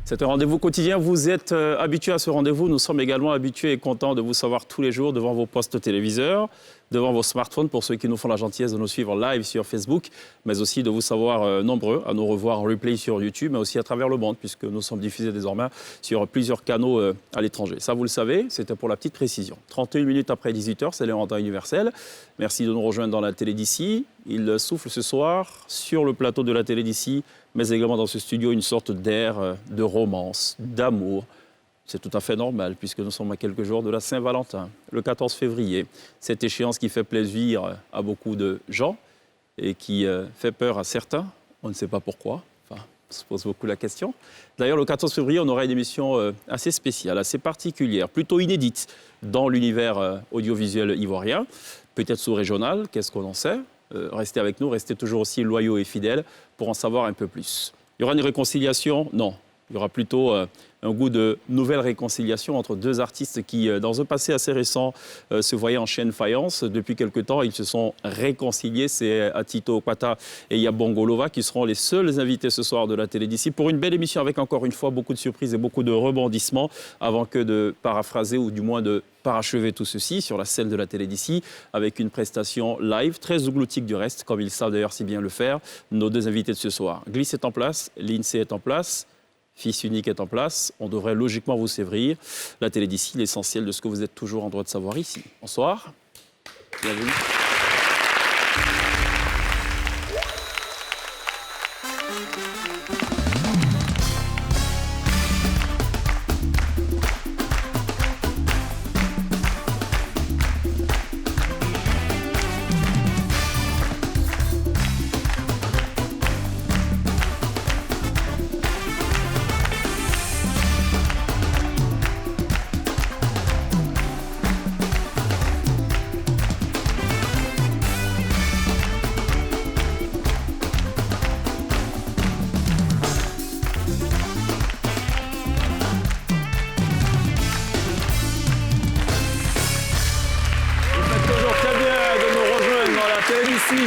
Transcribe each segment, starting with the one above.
C'est un rendez-vous quotidien. Vous êtes habitués à ce rendez-vous. Nous sommes également habitués et contents de vous savoir tous les jours devant vos postes téléviseurs, devant vos smartphones, pour ceux qui nous font la gentillesse de nous suivre live sur Facebook, mais aussi de vous savoir nombreux à nous revoir en replay sur YouTube, mais aussi à travers le monde, puisque nous sommes diffusés désormais sur plusieurs canaux à l'étranger. Ça, vous le savez, c'était pour la petite précision. 31 minutes après 18h, c'est l'heure en temps universel. Merci de nous rejoindre dans la télé d'ici. Il souffle ce soir sur le plateau de la télé d'ici, mais également dans ce studio, une sorte d'air de romance, d'amour. C'est tout à fait normal, puisque nous sommes à quelques jours de la Saint-Valentin, le 14 février. Cette échéance qui fait plaisir à beaucoup de gens et qui fait peur à certains. On ne sait pas pourquoi. Enfin, on se pose beaucoup la question. D'ailleurs, le 14 février, on aura une émission assez spéciale, assez particulière, plutôt inédite dans l'univers audiovisuel ivoirien, peut-être sous-régional, qu'est-ce qu'on en sait? Restez avec nous, restez toujours aussi loyaux et fidèles pour en savoir un peu plus. Il y aura une réconciliation? Non. Il y aura plutôt un goût de nouvelle réconciliation entre deux artistes qui, dans un passé assez récent, se voyaient en chaîne faïence. Depuis quelque temps, ils se sont réconciliés. C'est Atito Kwata et Yabongo Lova qui seront les seuls invités ce soir de la télé d'ici pour une belle émission avec, encore une fois, beaucoup de surprises et beaucoup de rebondissements avant que de paraphraser ou du moins de parachever tout ceci sur la scène de la télé d'ici avec une prestation live, très zougloutique du reste, comme ils savent d'ailleurs si bien le faire, nos deux invités de ce soir. Gliss est en place, l'INSEE est en place. Fils unique est en place, on devrait logiquement vous sévrir. La télé d'ici, l'essentiel de ce que vous êtes toujours en droit de savoir ici. Bonsoir. Bienvenue.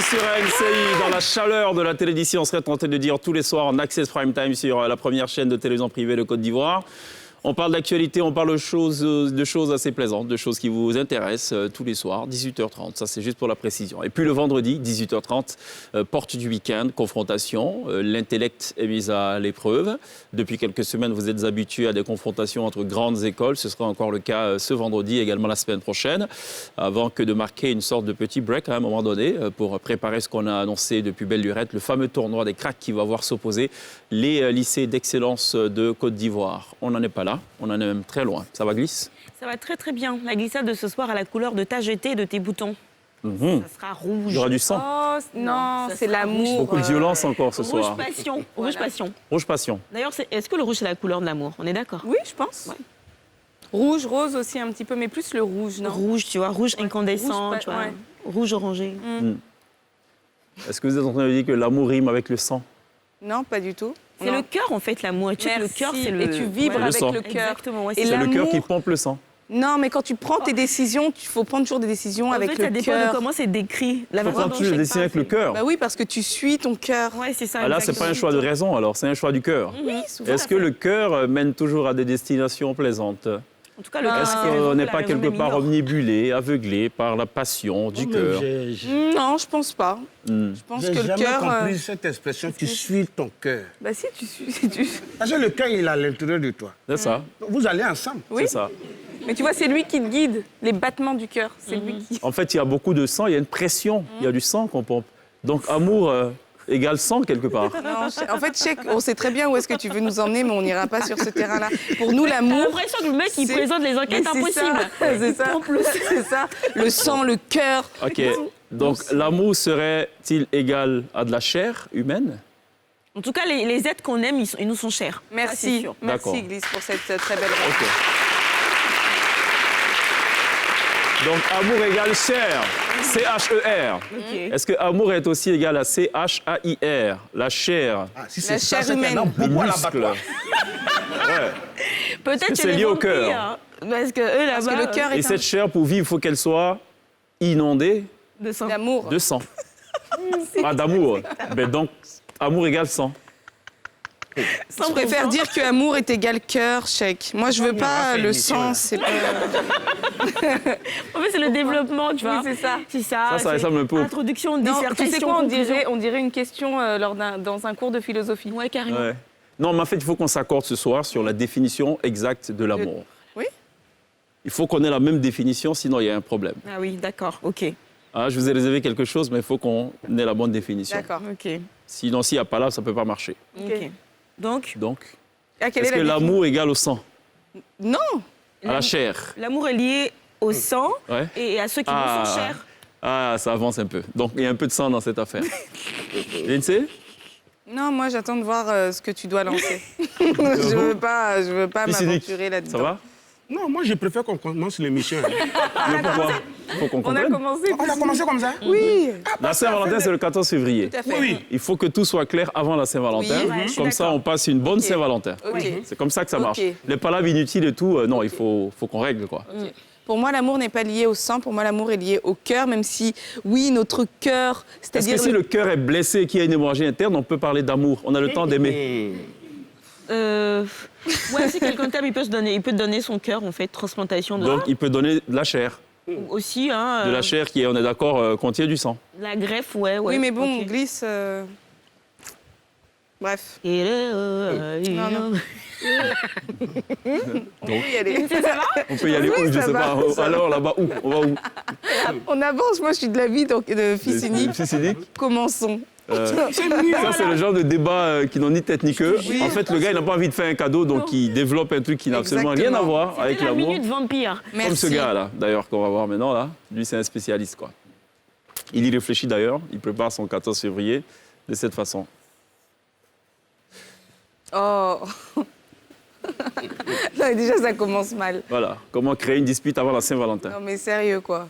Sur RMCI, dans la chaleur de la télé d'ici, on serait tenté de dire tous les soirs en Access Prime Time sur la première chaîne de télévision privée de Côte d'Ivoire. On parle d'actualité, on parle de choses assez plaisantes, de choses qui vous intéressent tous les soirs, 18h30, ça c'est juste pour la précision. Et puis le vendredi, 18h30, porte du week-end, confrontation, l'intellect est mis à l'épreuve. Depuis quelques semaines, vous êtes habitués à des confrontations entre grandes écoles, ce sera encore le cas ce vendredi, également la semaine prochaine, avant que de marquer une sorte de petit break à un moment donné pour préparer ce qu'on a annoncé depuis belle lurette, le fameux tournoi des cracks qui va voir s'opposer les lycées d'excellence de Côte d'Ivoire. On n'en est pas là. On en est même très loin. Ça va, Gliss? Ça va très très bien. La glissade de ce soir a la couleur de ta jetée et de tes boutons. Ça sera rouge. Il y aura du sang. Oh, non, c'est l'amour. Beaucoup de violence encore ce soir. Rouge passion. Voilà. Rouge passion. Rouge passion. D'ailleurs, est-ce que le rouge c'est la couleur de l'amour? On est d'accord? Oui, je pense. Ouais. Rouge, rose aussi un petit peu, mais plus le rouge, non? Rouge, tu vois, rouge incandescent, rouge, tu vois, rouge orangé. Est-ce que vous êtes en train de dire que l'amour rime avec le sang? Non, pas du tout. C'est le cœur, en fait, l'amour. Et le cœur, c'est le... Et tu vibres avec le cœur. Exactement. Ouais, c'est le cœur qui pompe le sang. Non, mais quand tu prends tes décisions, il faut prendre toujours des décisions avec le cœur. Ça dépend de comment c'est décrit. Il faut prendre toujours des décisions avec le cœur. Bah oui, parce que tu suis ton cœur. Ouais, c'est ça. Ah là, c'est pas un choix de raison, alors, c'est un choix du cœur. Oui, souvent. Est-ce que le cœur mène toujours à des destinations plaisantes? En tout cas, le cœur, est-ce qu'on n'est pas quelque part omnibulé, aveuglé par la passion du cœur? Non, je pense pas. Je pense que le cœur. J'ai jamais compris cette expression, tu suis ton cœur. Bah si, tu suis. Parce que le cœur, il est à l'intérieur de toi. C'est ça. Vous allez ensemble. Oui. C'est ça. Mais tu vois, c'est lui qui te guide, les battements du cœur. C'est lui qui. En fait, il y a beaucoup de sang, il y a une pression, il y a du sang qu'on pompe. Donc, amour égale sang, quelque part. Non, en fait, on sait très bien où est-ce que tu veux nous emmener, mais on n'ira pas sur ce terrain-là. Pour nous, l'amour... J'ai l'impression que le mec, il présente les enquêtes impossibles. C'est ça. C'est ça. Le sang, le cœur. OK. Donc, l'amour serait-il égal à de la chair humaine? En tout cas, les êtres qu'on aime, ils nous sont chers. Merci. Merci, Gliss, pour cette très belle réponse. OK. Donc, amour égale chair, C-H-E-R. Okay. Est-ce que amour est aussi égal à C-H-A-I-R, la chair? Si la chair humaine. Le muscle. Ouais. Peut-être que c'est lié au cœur. Hein, parce que eux, là-bas... le cœur est cette chair, pour vivre, il faut qu'elle soit inondée de sang. D'amour. De sang. Pas d'amour. Mais donc, amour égale sang. Je préfère dire que amour est égal cœur, chèque. Moi, je veux pas le sang, c'est pas... En fait, c'est le développement, tu vois. Oui, c'est ça. C'est ça. Ça ressemble un peu au... Introduction, Non, dissertation, tu sais quoi, conclusion. on dirait une question dans un cours de philosophie. Ouais, carrément. Ouais. Non, mais en fait, il faut qu'on s'accorde ce soir sur la définition exacte de l'amour. Oui. Il faut qu'on ait la même définition, sinon il y a un problème. Ah oui, d'accord, ok. Ah, je vous ai réservé quelque chose, mais il faut qu'on ait la bonne définition. D'accord. Ok. Sinon, s'il n'y a pas là, ça ne peut pas marcher. Ok. Donc, Donc, Ah, quelle est-ce est que la l'amour égale au sang, Non. à la chair? l'amour est lié au sang Ouais. et à ceux qui Ah. nous sont chers. Ah, ça avance un peu. Donc, il y a un peu de sang dans cette affaire. Lindsay? Non, moi, j'attends de voir ce que tu dois lancer. je veux pas Piscinique, m'aventurer là-dedans. Ça va? Non, moi, je préfère qu'on commence l'émission. Mais pourquoi? Il faut qu'on On a comprenne. commencé. On a commencé comme ça? Oui. La Saint-Valentin, c'est le 14 février. Tout à fait. Oui. Il faut que tout soit clair avant la Saint-Valentin. Oui, ouais, je suis Comme ça, d'accord. on passe une bonne Saint-Valentin. Ok. C'est comme ça que ça marche. Ok. Les palabres inutiles et tout, non, il faut qu'on règle, quoi. Pour moi, l'amour n'est pas lié au sang. Pour moi, l'amour est lié au cœur, même si, oui, notre cœur, Est-ce c'est-à-dire... que si le cœur est blessé et qu'il y a une hémorragie interne, on peut parler d'amour? On a le temps d'aimer. Ouais, si quelqu'un t'aime, il peut te donner son cœur, en fait, transplantation de Donc, il peut donner de la chair. aussi, hein. De la chair qui, on est d'accord, contient du sang. La greffe, ouais. Oui, mais bon, ok. glisse... Bref, Et Non, non. on peut y aller. Ça va? On peut y aller Oui, où, je ça sais va, pas. ça Alors, là-bas, où? On va où? On avance, moi, je suis de l'avis de fils unique. Fils unique. Commençons. Ça, c'est le genre de débat qui n'ont ni tête ni queue. Oui. En fait, le gars, il n'a pas envie de faire un cadeau, donc il développe un truc qui n'a absolument rien à Exactement. voir avec C'est la l'amour. minute vampire. Merci. Comme ce gars-là, d'ailleurs, qu'on va voir maintenant, là. Lui, c'est un spécialiste, quoi. Il y réfléchit, d'ailleurs. Il prépare son 14 février de cette façon. Oh. Non, déjà, ça commence mal. Voilà. Comment créer une dispute avant la Saint-Valentin. Non, mais sérieux, quoi.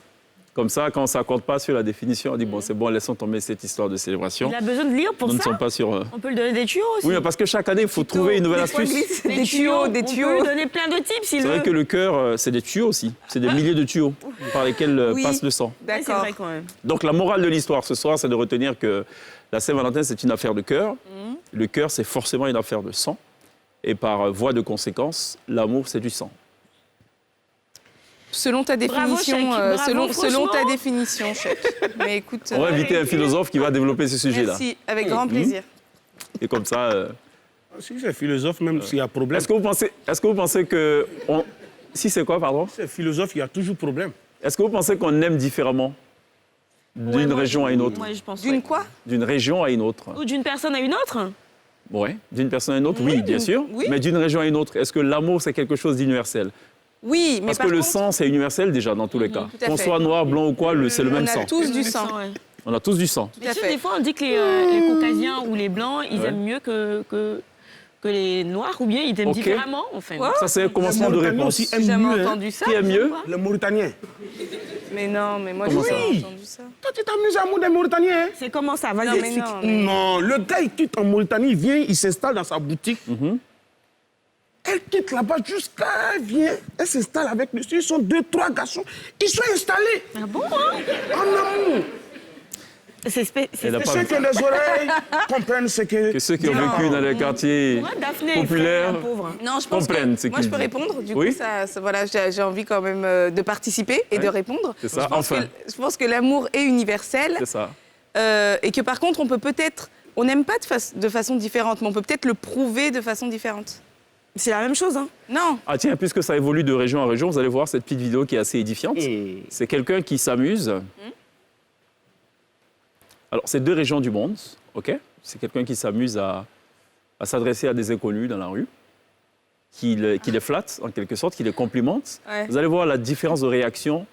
Comme ça, quand on ne s'accorde pas sur la définition, on dit, bon, c'est bon, laissons tomber cette histoire de célébration. Il a besoin de lire pour Nous ne ça. sommes pas sur... On peut lui donner des tuyaux aussi. Oui, mais parce que chaque année, il faut trouver une nouvelle Des fois, astuce. glisse, des tuyaux, des On peut tuyaux. lui donner plein de tips s'il C'est veut. vrai que le cœur, c'est des tuyaux aussi. C'est des milliers de tuyaux par lesquels Oui. passe le sang. Ouais, c'est D'accord. vrai quand même. Donc la morale de l'histoire ce soir, c'est de retenir que la Saint-Valentin, c'est une affaire de cœur. Le cœur, c'est forcément une affaire de sang. Et par voie de conséquence, l'amour, c'est du sang. Selon ta Bravo, définition, Chèque. Bravo, selon ta franchement. définition, Chèque. Mais écoute, On va inviter un philosophe qui va développer ce sujet-là. merci, avec grand plaisir. Et comme ça... Si c'est philosophe, même s'il y a problème. Est-ce que vous pensez que... Si c'est quoi, pardon? Si c'est philosophe, il y a toujours problème. Est-ce que vous pensez qu'on aime différemment Ouais, d'une moi, région à une autre? Ouais, je pense. D'une ouais. quoi? D'une région à une autre? Ou d'une personne à une autre? Oui, d'une personne à une autre, oui, bien sûr. oui. Mais d'une région à une autre, est-ce que l'amour, c'est quelque chose d'universel? Oui, mais Parce par que le contre, sang, c'est universel déjà dans tous les cas. tout à Qu'on fait. soit noir, blanc ou quoi, c'est le même on sang. a tous du sang. Ouais. On a tous du sang. Tout à Tu sais, fait. des fois, on dit que les Caucasiens ou les Blancs, ils Ouais. aiment mieux que les Noirs, ou bien ils aiment Ok. différemment, en fait. Quoi Ça, c'est un commencement de Mauritaniens réponse. aussi J'ai aiment jamais mieux, hein. entendu ça. Qui aime mieux? Les Mauritaniens. Mais non, mais moi, j'ai Comment ça? jamais entendu ça. Toi, tu t'amuses à l'amour des Mauritaniens, hein? C'est comment ça? Vas-y, Non, mais explique. non, mais... Non, le gars, il quitte en Mauritanie, il vient, il s'installe dans sa boutique. Elle quitte là-bas jusqu'à... Elle vient, elle s'installe avec lui. Ils sont 2-3 garçons. Ils sont installés Ah bon, hein? en amour. Elle a Et pas ceux vu que les oreilles comprennent ce que... que ceux qui ont vécu dans les quartiers Ouais, Daphné est populaires. frère, la pauvre. Non, je pense Comprennent que ce moi, qu'il je peux dit. répondre. Du Oui. coup, voilà, j'ai envie quand même de participer et de répondre. C'est ça, Je pense enfin. je pense que l'amour est universel C'est ça. et que par contre, on peut peut-être... On n'aime pas de façon différente, mais on peut peut-être le prouver de façon différente. C'est la même chose, hein? Non. Ah tiens, puisque ça évolue de région en région, vous allez voir cette petite vidéo qui est assez édifiante. C'est quelqu'un qui s'amuse. Alors, c'est 2 régions du monde, OK? C'est quelqu'un qui s'amuse à s'adresser à des inconnus dans la rue, qui les flatte, en quelque sorte, qui les complimente. Ouais. Vous allez voir la différence de réaction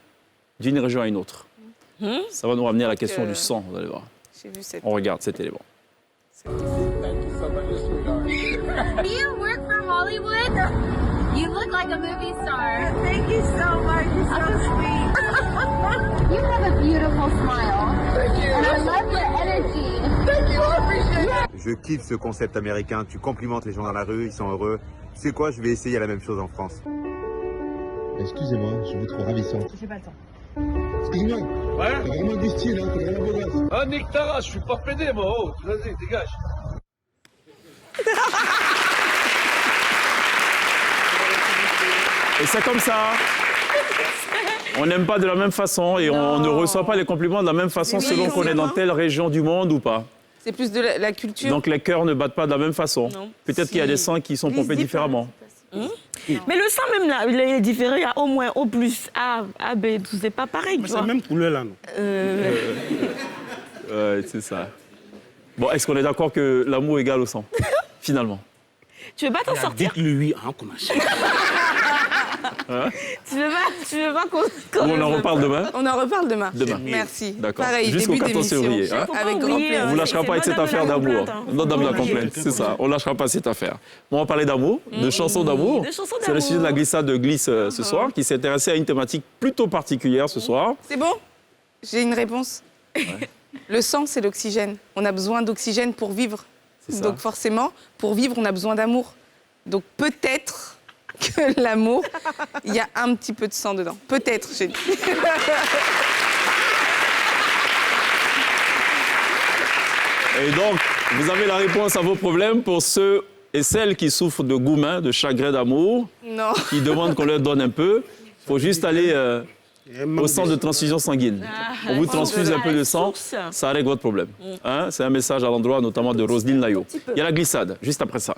d'une région à une autre. Ça va nous ramener à la question du sang, vous allez voir. J'ai vu cette... On regarde cet élément. Do you work for Hollywood? You look like a movie star. Thank you so much. You're so sweet. You have a beautiful smile. Thank you. And I love your energy. Thank you. I appreciate it. Je kiffe ce concept américain, tu complimentes les gens dans la rue, ils sont heureux. Tu sais quoi, je vais essayer la même chose en France. Excusez-moi, je vous trouve ravissante. J'ai pas le temps. Excuse-moi, t'as vraiment du style, hein, t'es vraiment beau gosse. Ah, nique ta race, je suis pas pédé, moi. Oh, vas-y, dégage. Et c'est comme ça. On n'aime pas de la même façon et on ne reçoit pas les compliments de la même façon Oui, selon qu'on est dans exactement. telle région du monde ou pas. C'est plus de la culture. Donc les cœurs ne battent pas de la même façon. Non. Peut-être qu'il y a des sangs qui sont Glisse pompés différemment. Mais le sang, même là, il est différent. Il y a au moins O plus A, A, B, tout, c'est pas pareil, tu C'est la vois. même couleur là, non? Ouais, c'est ça. Bon, est-ce qu'on est d'accord que l'amour égale au sang, finalement? Tu veux pas t'en sortir? Dites-le oui, hein, qu'on a. Tu veux pas qu'on... Ou on en reparle demain? On en reparle demain. Demain. Merci. D'accord. Pareil, Jusqu'au début 14 d'émission. février. Hein? Avec grand oublier, plaisir. On ne lâchera c'est pas avec pas cette Dame affaire la d'amour. complainte, hein. Non, Dame la Ok. complainte, c'est ça. On ne lâchera pas cette affaire. Bon, on va parler d'amour, de chansons d'amour. de chansons C'est le sujet de la glissade de Glisse ce soir, qui s'est intéressé à une thématique plutôt particulière ce soir. C'est bon? J'ai une réponse. Le sang, c'est l'oxygène. On a besoin d'oxygène pour vivre. C'est ça. Donc forcément, pour vivre, on a besoin d'amour. Donc peut-être que l'amour, il y a un petit peu de sang dedans. Peut-être, j'ai dit. Et donc, vous avez la réponse à vos problèmes pour ceux et celles qui souffrent de goumin, de chagrin d'amour, Non. qui demandent qu'on leur donne un peu. Il faut juste aller au centre de transfusion sanguine. On vous transfuse un peu de sang, ça règle votre problème. Hein? C'est un message à l'endroit notamment de Roselyne Layo. Il y a la glissade, juste après ça.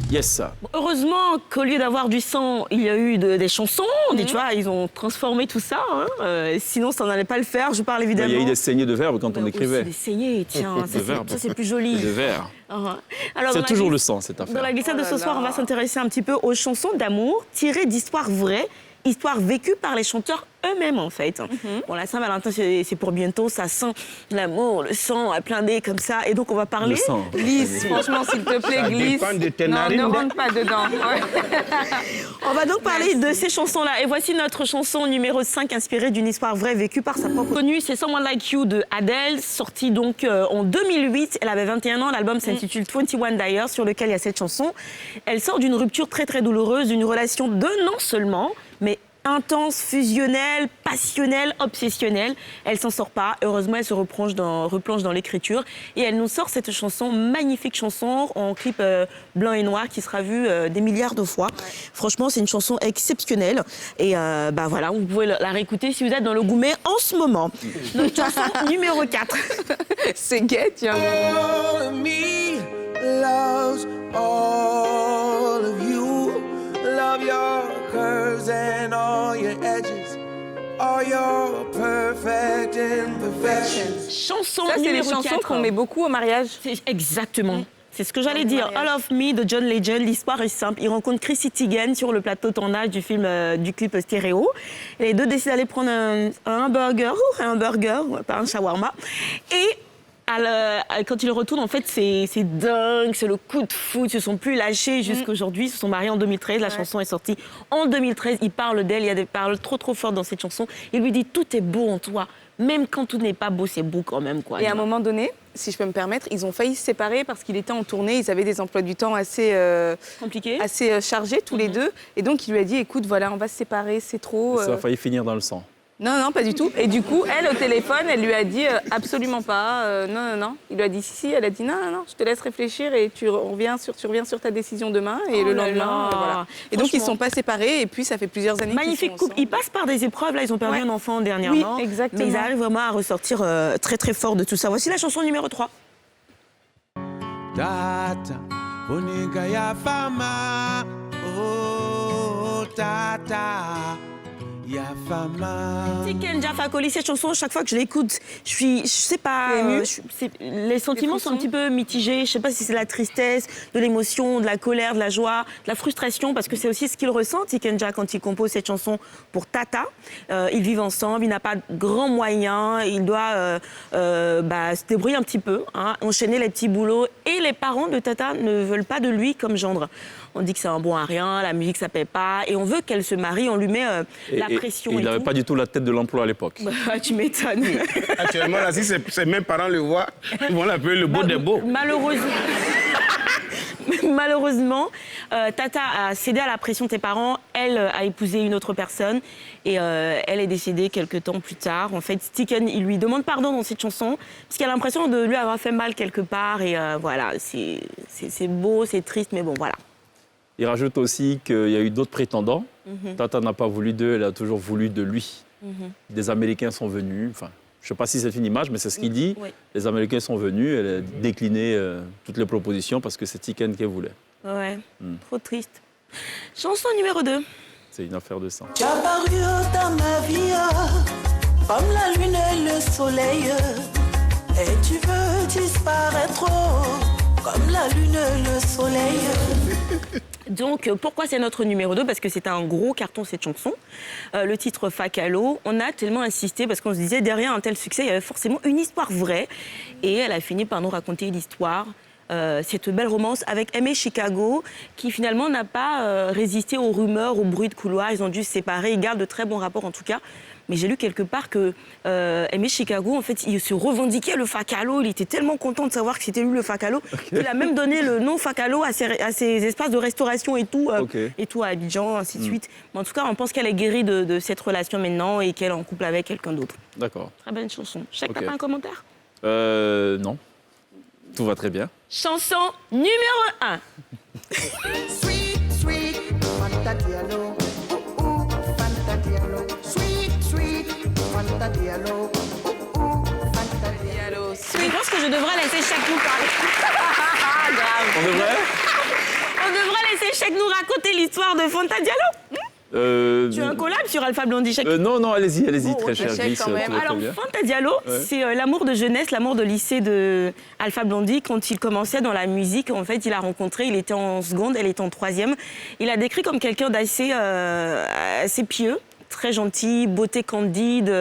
Yes. Heureusement qu'au lieu d'avoir du sang, il y a eu des chansons. Tu vois, ils ont transformé tout ça. Hein. Sinon, ça n'allait pas le faire. Je parle évidemment... Il y a eu des saignées de verbe quand on Aussi écrivait. des saignées, tiens. De verbe. Ça, c'est plus joli. De verre. Uh-huh. Alors, dans C'est la toujours glisse- le sang, cette Dans affaire. la glissade de ce là soir, là. on va s'intéresser un petit peu aux chansons d'amour tirées d'histoires vraies, histoires vécues par les chanteurs eux-mêmes, en fait. Bon, la Saint-Valentin, c'est pour bientôt. Ça sent l'amour, le sang, à plein dés, comme ça. Et donc, on va parler... Le sang. Glisse, franchement, s'il te plaît, Ça glisse. dépend de tes Non, narines. ne rentre pas dedans. Ouais. On va donc parler de ces chansons-là. Et voici notre chanson numéro 5, inspirée d'une histoire vraie vécue par sa propre connue. C'est Someone Like You de Adele, sortie donc en 2008. Elle avait 21 ans. L'album s'intitule 21 D'ailleurs, sur lequel il y a cette chanson. Elle sort d'une rupture très, très douloureuse, d'une relation d'1 an seulement, mais intense, fusionnelle, passionnelle, obsessionnelle. Elle s'en sort pas. Heureusement, elle se replonge dans l'écriture. Et elle nous sort cette chanson, magnifique chanson, en clip blanc et noir, qui sera vue des milliards de fois. Franchement, c'est une chanson exceptionnelle. Et bah voilà, vous pouvez la réécouter si vous êtes dans le gourmet en ce moment. Notre chanson numéro 4. C'est gay, tiens. All of me loves all of you. Love your curves and all your edges, all your perfect imperfections. Chanson Ça, c'est les numéro chansons 4. qu'on met beaucoup au mariage. C'est exactement. C'est ce que j'allais Dans le dire. mariage. All of Me de John Legend. L'histoire est simple. Il rencontre Chrissy Teigen sur le plateau de tournage du film, du clip stéréo. Et les deux décident d'aller prendre un burger, pas un shawarma. Et quand ils retournent, en fait, c'est dingue, c'est le coup de foudre. Ils se sont plus lâchés jusqu'à aujourd'hui. Ils se sont mariés en 2013. La chanson est sortie en 2013. Il parle d'elle. Il y a des paroles trop fortes dans cette chanson. Il lui dit tout est beau en toi. Même quand tout n'est pas beau, c'est beau quand même, quoi. Et à un moment donné, si je peux me permettre, ils ont failli se séparer parce qu'il était en tournée. Ils avaient des emplois du temps assez Compliqué. chargés tous les deux. Et donc, il lui a dit, écoute, voilà, on va se séparer, c'est trop. Ça a failli finir dans le sang. Non, non, pas du tout. Et du coup, elle, au téléphone, elle lui a dit absolument pas. Non. Il lui a dit si. Elle a dit non, je te laisse réfléchir et tu reviens sur ta décision demain. Et Oh le là lendemain, là. voilà. Et donc, ils ne Franchement. sont pas séparés. Et puis, ça fait plusieurs années qu'ils Magnifique sont couple. ensemble. Ils passent par des épreuves. Là, ils ont perdu Ouais. un enfant dernièrement. Oui, exactement. Mais ils arrivent vraiment à ressortir très, très fort de tout ça. Voici la chanson numéro 3. Tata, bonica ya fama. Oh, tata, ya fama. Tiken Jah Fakoly, cette chanson, chaque fois que je l'écoute, je sais pas, T'es émue les sentiments sont un petit peu mitigés. Je sais pas si c'est la tristesse, de l'émotion, de la colère, de la joie, de la frustration, parce que c'est aussi ce qu'il ressent, Tiken Jah, quand il compose cette chanson pour Tata. Ils vivent ensemble, il n'a pas de grands moyens, il doit se débrouiller un petit peu, hein, enchaîner les petits boulots. Et les parents de Tata ne veulent pas de lui comme gendre. On dit que c'est un bon à rien, la musique ça paie pas, et on veut qu'elle se marie, on lui met la pression. Il et n'avait tout. pas du tout la tête de l'emploi à l'époque. Bah, tu m'étonnes. Actuellement, là, si ses mêmes parents le voient, ils vont l'appeler le beau des beaux. Malheureusement. malheureusement, Tata a cédé à la pression de ses parents. Elle a épousé une autre personne et elle est décédée quelques temps plus tard. En fait, Tiken, il lui demande pardon dans cette chanson parce qu'il a l'impression de lui avoir fait mal quelque part. Et voilà, c'est beau, c'est triste, mais bon, voilà. Il rajoute aussi qu'il y a eu d'autres prétendants. Tata n'a pas voulu d'eux, elle a toujours voulu de lui. Des Américains sont venus, enfin, je ne sais pas si c'est une image, mais c'est ce qu'il dit. Oui. Les Américains sont venus, elle a décliné toutes les propositions parce que c'est Tiken qu'elle voulait. Ouais, trop triste. Chanson numéro 2. C'est une affaire de sang. Tu as paru dans ma vie comme la lune et le soleil. Et tu veux disparaître comme la lune et le soleil. Donc, pourquoi c'est notre numéro 2 ? Parce que c'est un gros carton, cette chanson. Le titre Fakalo, on a tellement insisté parce qu'on se disait, derrière un tel succès, il y avait forcément une histoire vraie. Et elle a fini par nous raconter l'histoire. Cette belle romance avec Aimé Chicago, qui finalement n'a pas résisté aux rumeurs, aux bruits de couloir. Ils ont dû se séparer. Ils gardent de très bons rapports, en tout cas. Mais j'ai lu quelque part que Aimé Chicago, en fait, il se revendiquait le Fakalo. Il était tellement content de savoir que c'était lui le Fakalo qu'il a même donné le nom Fakalo à ses espaces de restauration et tout à Abidjan, ainsi de suite. Mais en tout cas, on pense qu'elle est guérie de cette relation maintenant et qu'elle est en couple avec quelqu'un d'autre. D'accord. Très bonne chanson. Chèque, t'as pas un commentaire ? Non. Tout va très bien. Chanson numéro 1. Sweet, sweet, Fanta Diallo. Fanta Diallo. Sweet, sweet, Fanta Diallo. Fanta Diallo. Je pense que je devrais laisser Chèque nous parler. Grave. On devrait On devrait laisser Chèque nous raconter l'histoire de Fanta Diallo. Tu as un collab sur Alpha Blondy, Chèque. Non, allez-y, Bon, très cher Chèque, Glisse. quand même. tout va très Alors, bien. Fanta Diallo, c'est l'amour de jeunesse, l'amour de lycée de Alpha Blondy. Quand il commençait dans la musique, en fait, il a rencontré, il était en seconde, elle était en troisième. Il a décrit comme quelqu'un d'assez assez pieux. Très gentille, beauté candide,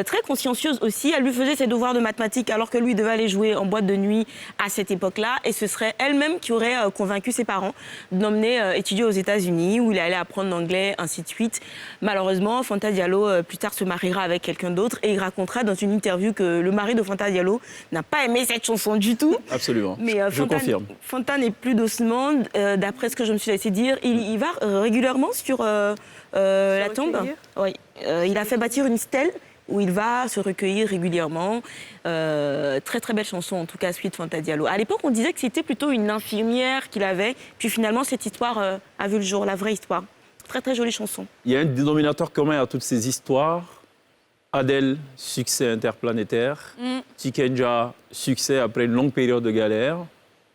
très consciencieuse aussi. Elle lui faisait ses devoirs de mathématiques alors que lui devait aller jouer en boîte de nuit à cette époque-là. Et ce serait elle-même qui aurait convaincu ses parents de l'emmener étudier aux États-Unis où il allait apprendre l'anglais, ainsi de suite. Malheureusement, Fanta Diallo, plus tard, se mariera avec quelqu'un d'autre et il racontera dans une interview que le mari de Fanta Diallo n'a pas aimé cette chanson du tout. Absolument. Mais je confirme. Fanta n'est plus d'Ousmane. D'après ce que je me suis laissé dire, il va régulièrement sur la tombe. Oui. Il a fait bâtir une stèle où il va se recueillir régulièrement. Très très belle chanson, en tout cas, suite Fanta Diallo. À l'époque, on disait que c'était plutôt une infirmière qu'il avait. Puis finalement, cette histoire a vu le jour, la vraie histoire. Très très jolie chanson. Il y a un dénominateur commun à toutes ces histoires. Adèle, succès interplanétaire. Tikenja, succès après une longue période de galère.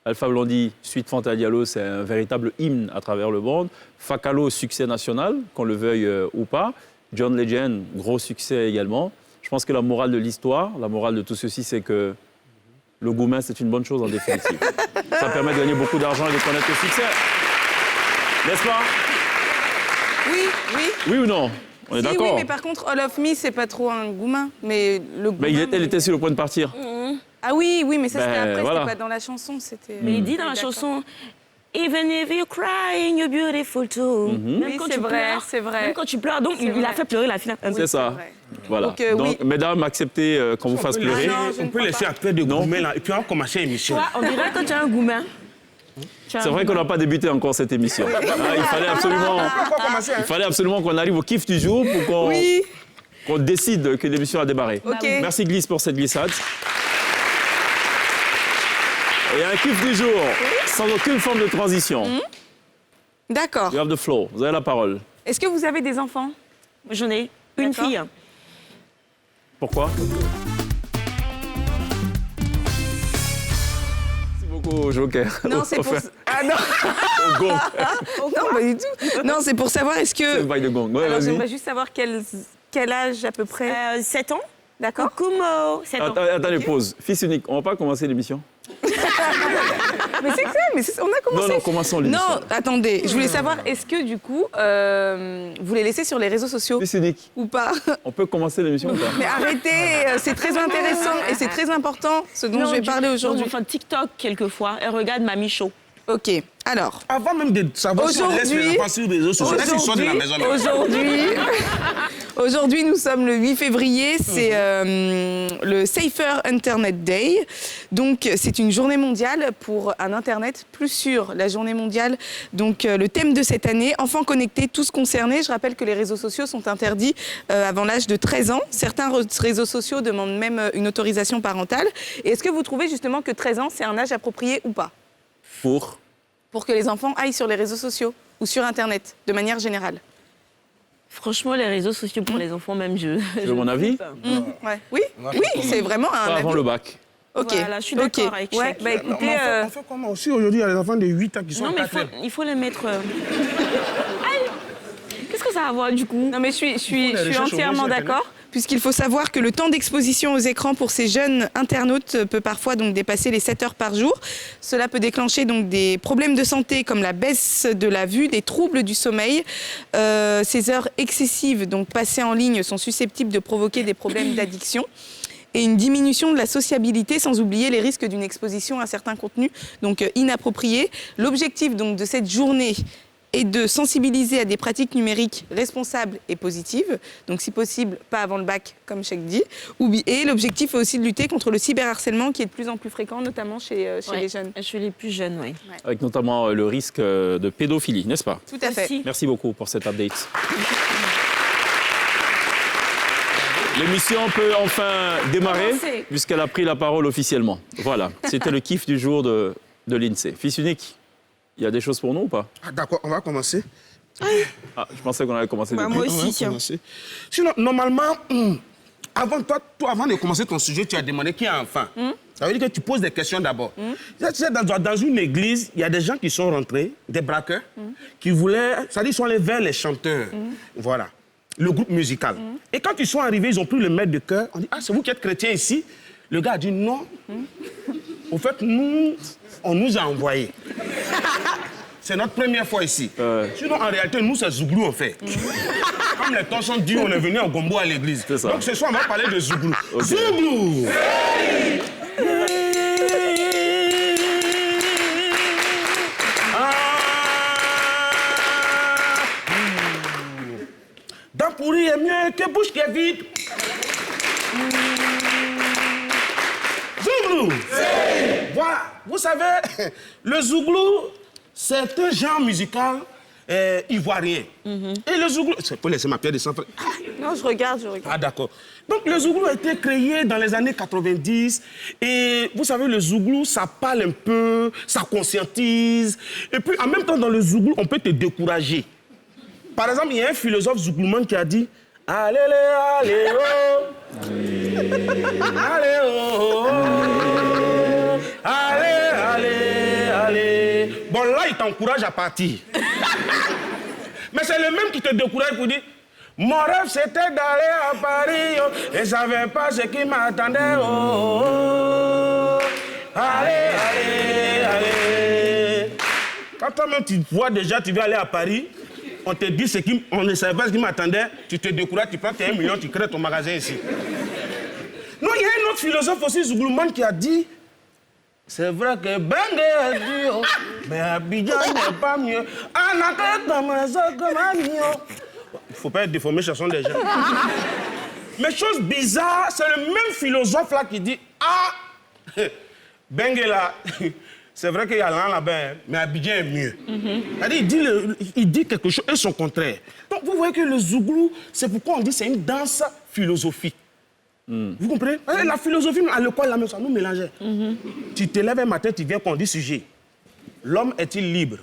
Alpha Blondy, suite Fanta Diallo, c'est un véritable hymne à travers le monde. Fakalo, succès national, qu'on le veuille ou pas. John Legend, gros succès également. Je pense que la morale de l'histoire, la morale de tout ceci, c'est que le gourmet, c'est une bonne chose en définitive. Ça permet de gagner beaucoup d'argent et de connaître le succès. N'est-ce pas? Oui. Oui ou non? On est Si, d'accord? oui, mais par contre, All of Me, c'est pas trop un goumin. Mais le goumin... Mais elle était sur le point de partir. Ah oui, mais ça, c'était après, voilà. c'était pas dans la chanson. C'était... Mais il dit dans la chanson Even if you're crying, you're beautiful too. Même Oui, quand c'est tu vrai, pleures, c'est vrai. Même quand tu pleures, donc il vrai. a fait pleurer la fille. C'est ça. vrai. Voilà. Donc, Donc, oui. mesdames, acceptez qu'on vous fasse pleurer. non, je On ne peut crois laisser pas. acteur de gourmet là, et puis on va commencer l'émission. On dirait que tu as un gourmet. C'est vrai qu'on n'a pas débuté encore cette émission. Ah, il fallait absolument qu'on arrive au kiff du jour pour qu'on décide que l'émission a démarré. Ok. Merci Glisse pour cette glissade. Et un kiff du jour, sans aucune forme de transition. D'accord. You have the floor. Vous avez la parole. Est-ce que vous avez des enfants? J'en ai une D'accord. fille. Pourquoi? Merci beaucoup, Joker. Non, c'est pour... Ah non, Au gong. non, pas du tout. Non, c'est pour savoir, est-ce C'est le que... bail de gong. Ouais, Alors, vas-y. j'aimerais juste savoir quel âge à peu près. 7 ans. D'accord. Kumo, 7 ans. Attendez, pause. Fils unique, on va pas commencer l'émission? Mais c'est ça, on a commencé. Non, commençons l'émission. Non, attendez, je voulais savoir, est-ce que du coup, vous les laissez sur les réseaux sociaux Fils unique, ou pas? on peut commencer l'émission ou pas? Mais arrêtez, c'est très intéressant et c'est très important ce dont je vais parler aujourd'hui. Enfin, TikTok, quelquefois. Elle regarde Mamie Show. Ok, alors. Avant même de savoir si on laisse les enfants sur les réseaux sociaux, est-ce qu'ils sont de la maison Aujourd'hui, nous sommes le 8 février, c'est le Safer Internet Day. Donc, c'est une journée mondiale pour un Internet plus sûr. La journée mondiale, donc le thème de cette année, enfants connectés, tous concernés. Je rappelle que les réseaux sociaux sont interdits avant l'âge de 13 ans. Certains réseaux sociaux demandent même une autorisation parentale. Et est-ce que vous trouvez justement que 13 ans, c'est un âge approprié ou pas? Pour que les enfants aillent sur les réseaux sociaux ou sur Internet, de manière générale. Franchement, les réseaux sociaux pour les enfants, même je... Tu veux mon avis? Ouais. Oui, c'est vraiment un Pas avant avis. le bac. Ok, Voilà, je suis d'accord avec ouais, Cheikh. bah écoutez, On fait comment aussi aujourd'hui, il y a des enfants de 8 ans qui sont Non, mais en 4e. il faut les mettre... Qu'est-ce que ça va avoir, du coup? non mais je suis recherches entièrement au moins sur d'accord, puisqu'il faut savoir que le temps d'exposition aux écrans pour ces jeunes internautes peut parfois donc dépasser les 7 heures par jour. Cela peut déclencher donc des problèmes de santé comme la baisse de la vue, des troubles du sommeil. Ces heures excessives donc passées en ligne sont susceptibles de provoquer des problèmes d'addiction et une diminution de la sociabilité, sans oublier les risques d'une exposition à certains contenus donc inappropriés. L'objectif donc de cette journée est de sensibiliser à des pratiques numériques responsables et positives, donc si possible pas avant le bac comme Cheikh dit, et l'objectif est aussi de lutter contre le cyberharcèlement qui est de plus en plus fréquent, notamment chez les jeunes. Chez les plus jeunes, oui. Avec notamment le risque de pédophilie, n'est-ce pas? Tout à fait. Aussi. Merci beaucoup pour cet update. L'émission peut enfin démarrer, Commencer. puisqu'elle a pris la parole officiellement. Voilà, c'était le kiff du jour de l'INSEE. Fils unique, il y a des choses pour nous ou pas? Ah, d'accord, on va commencer. Ah, je pensais qu'on allait commencer depuis. moi On va aussi, tiens. commencer. Sinon, normalement, avant de commencer ton sujet, tu as demandé qui a enfant. Ça veut dire que tu poses des questions d'abord. Tu sais, dans une église, il y a des gens qui sont rentrés, des braqueurs, qui voulaient... C'est-à-dire qu'ils sont allés vers les chanteurs. Voilà. Le groupe musical. Et quand ils sont arrivés, ils ont pris le maître de chœur. On dit, ah, c'est vous qui êtes chrétien ici? Le gars a dit, non. Au fait, nous, on nous a envoyés. C'est notre première fois ici. Sinon, en réalité, nous, c'est Zouglou, en fait. Comme les temps sont dits, on est venu en gombo à l'église. C'est ça. Donc, ce soir, on va parler de Zouglou. Zouglou! Dent pourrie est mieux que bouche qui est vide. Zouglou! Voilà, vous savez, le Zouglou, c'est un genre musical ivoirien. Et le Zouglou... C'est pour laisser ma pierre de sang. Non, je regarde. Ah, d'accord. Donc, le Zouglou a été créé dans les années 90. Et vous savez, le Zouglou, ça parle un peu, ça conscientise. Et puis, en même temps, dans le Zouglou, on peut te décourager. Par exemple, il y a un philosophe zouglouman qui a dit « Allez, allez, oh! Allez, oh! Allez, allez, allez! » Bon, là, il t'encourage à partir. Mais c'est le même qui te décourage pour dire « Mon rêve, c'était d'aller à Paris, oh, et je savais pas ce qui m'attendait, oh, oh! Allez, allez, allez! » Quand toi-même, tu vois déjà, tu veux aller à Paris, on te dit on ne savait pas ce qui m'attendait, tu te décourages, tu prends tes 1 million, tu crées ton magasin ici. Non, il y a un autre philosophe aussi, Zouglouman, qui a dit c'est vrai que Bengue est dur, mais Abidjan n'est pas mieux. Il ne faut pas être déformé, chanson des gens. Mais chose bizarre, c'est le même philosophe là qui dit ah, Bengue là. C'est vrai qu'il y a l'un là-bas, mais Abidjan est mieux. C'est-à-dire, il dit quelque chose et son contraire. Donc, vous voyez que le Zouglou, c'est pourquoi on dit que c'est une danse philosophique. Vous comprenez? La philosophie, à l'école, la même chose, nous mélangeons. Tu te lèves un matin, tu viens qu'on dit sujet. L'homme est-il libre?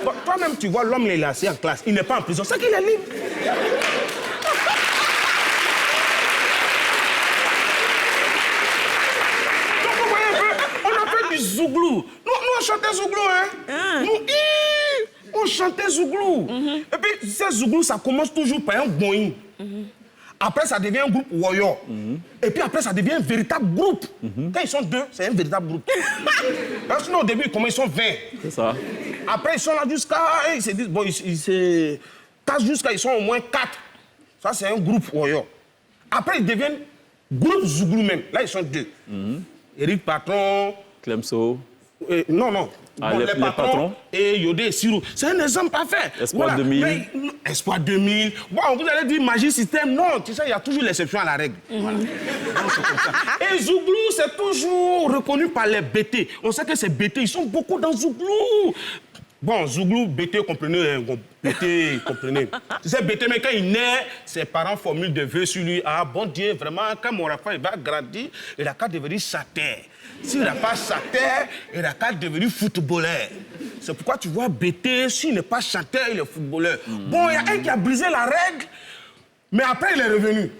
Bon, toi-même, tu vois, l'homme, il est assis en classe. Il n'est pas en prison. C'est qu'il est libre. Zouglou. Nous, on chantait Zouglou, hein. Nous, on chantait Zouglou. Et puis, ce Zouglou, ça commence toujours par un boing. Après, ça devient un groupe Woyo. Et puis après, ça devient un véritable groupe. Quand ils sont 2, c'est un véritable groupe. Parce que sinon, au début, comment ils sont 20. C'est ça. Après, ils sont là jusqu'à... Ils se disent, bon, ils se cassent jusqu'à... Ils sont au moins 4. Ça, c'est un groupe Woyo. Après, ils deviennent groupe Zouglou même. Là, ils sont 2. Éric Patron... Clemso. Non. Ah, Bon, les patrons et Yodé et Sirou. C'est un exemple parfait. Espoir 2000. Mais, Espoir 2000. Bon, vous allez dire magie système. Non, tu sais, il y a toujours l'exception à la règle. Voilà. Donc, c'est comme ça. Et Zouglou, c'est toujours reconnu par les BT. On sait que ces BT, ils sont beaucoup dans Zouglou. Bon, Zouglou, BT, comprenez, BT, comprenez. Tu sais, BT, mais quand il naît, ses parents formulent des vœux sur lui. Ah, bon Dieu, vraiment, quand mon enfant il va grandir, il a qu'à devenir chater. S'il n'a pas chater, il a qu'à devenir footballeur. C'est pourquoi tu vois BT, s'il n'est pas chater, il est footballeur. Bon, il y a un qui a brisé la règle, mais après, il est revenu.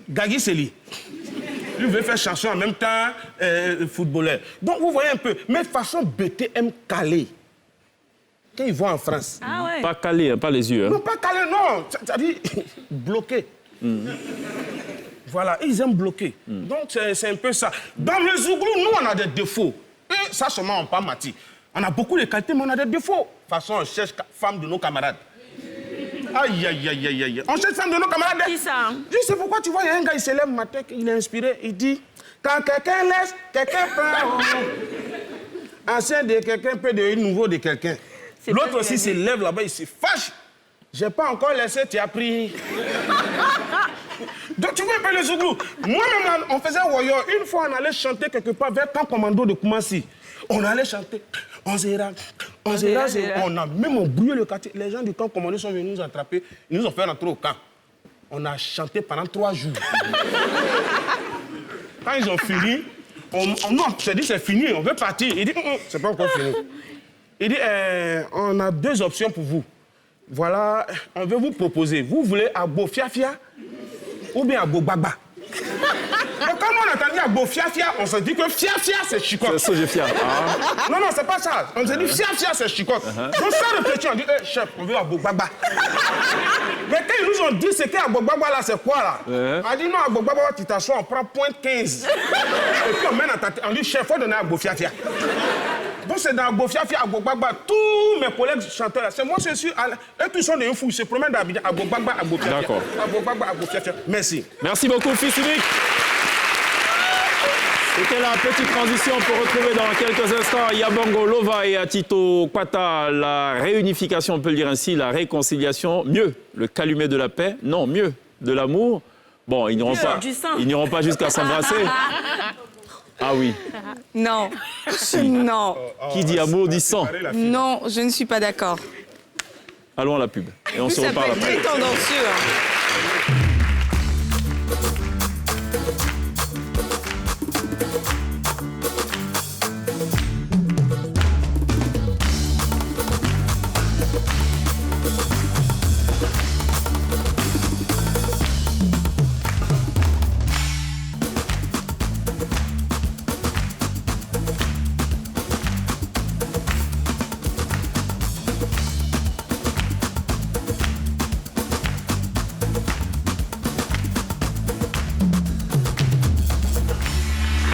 Gagui Seli. Lui veut faire chanson en même temps, footballeur. Donc, vous voyez un peu. Mais de toute façon, BT aime caler. Quand ils vont en France. Ah ouais. Pas calé, hein, pas les yeux. Hein. Non, pas calé, non. C'est-à-dire bloqué. Voilà, ils aiment bloquer. Donc, c'est un peu ça. Dans le Zouglou, nous, on a des défauts. Et ça, seulement, on parle Mati. On a beaucoup de qualités, mais on a des défauts. De toute façon, on cherche femme de nos camarades. Aïe, aïe, aïe, aïe, aïe. On cherche femme de nos camarades. Qui ça? Je sais pourquoi, tu vois, il y a un gars, il se lève matin, il est inspiré, il dit, quand quelqu'un laisse, quelqu'un prend. Ancien de quelqu'un peut devenir nouveau de quelqu'un. L'autre aussi se lève là-bas, il se fâche. J'ai pas encore laissé, tu as pris. Donc tu vois un peu le Zouglou. Moi-même, on faisait Woyo. Une fois, on allait chanter quelque part vers Camp Commando de Koumassi. On allait chanter. On zéra. On a même embrouillé le quartier. Les gens du Camp Commando sont venus nous attraper. Ils nous ont fait rentrer au camp. On a chanté pendant 3 jours. Quand ils ont fini, on s'est dit c'est fini, on veut partir. Il dit, c'est pas encore fini. Il dit, on a 2 options pour vous. Voilà, on veut vous proposer. Vous voulez Agbo Fiafia ou bien Agbo Gbagba? Donc quand on a entendu Agbo Fiafia, on se dit que Fiafia, c'est Chikot. C'est ça, j'ai fier. Ah. Non, c'est pas ça. On se dit Fiafia, c'est Chikot. Donc ça, le petit, on dit, chef, on veut Agbo Gbagba. Mais quand ils nous ont dit, c'est qu'Agbo Gbagba, là, c'est quoi, là? On a dit, non, Agbo Gbagba, tu t'assois, on prend point 15. Et puis on mène à ta tête, on dit, chef, faut donner Agbo Fiafia. Donc c'est dans Agbo Fiafia, Agbo Gbagba, tous mes collègues chanteurs là, c'est moi, je suis. Eux tous sont des fous, ils se promènent d'Abidjan, Agbo Gbagba, Agbo Fiafia. D'accord. Agbo Gbagba, Agbo Fiafia. Merci. Merci beaucoup, fils unique. C'était la petite transition pour retrouver dans quelques instants Yabongo Lova et Atito Kwata. La réunification, on peut le dire ainsi, la réconciliation. Mieux, le calumet de la paix. Non, mieux, de l'amour. Bon, ils n'iront pas jusqu'à s'embrasser. Ah oui. Non. Si. Non. Qui dit amour dit sang. Non, je ne suis pas d'accord. Allons à la pub. Et on se Ça reparle peut être après. très tendancieux. Hein.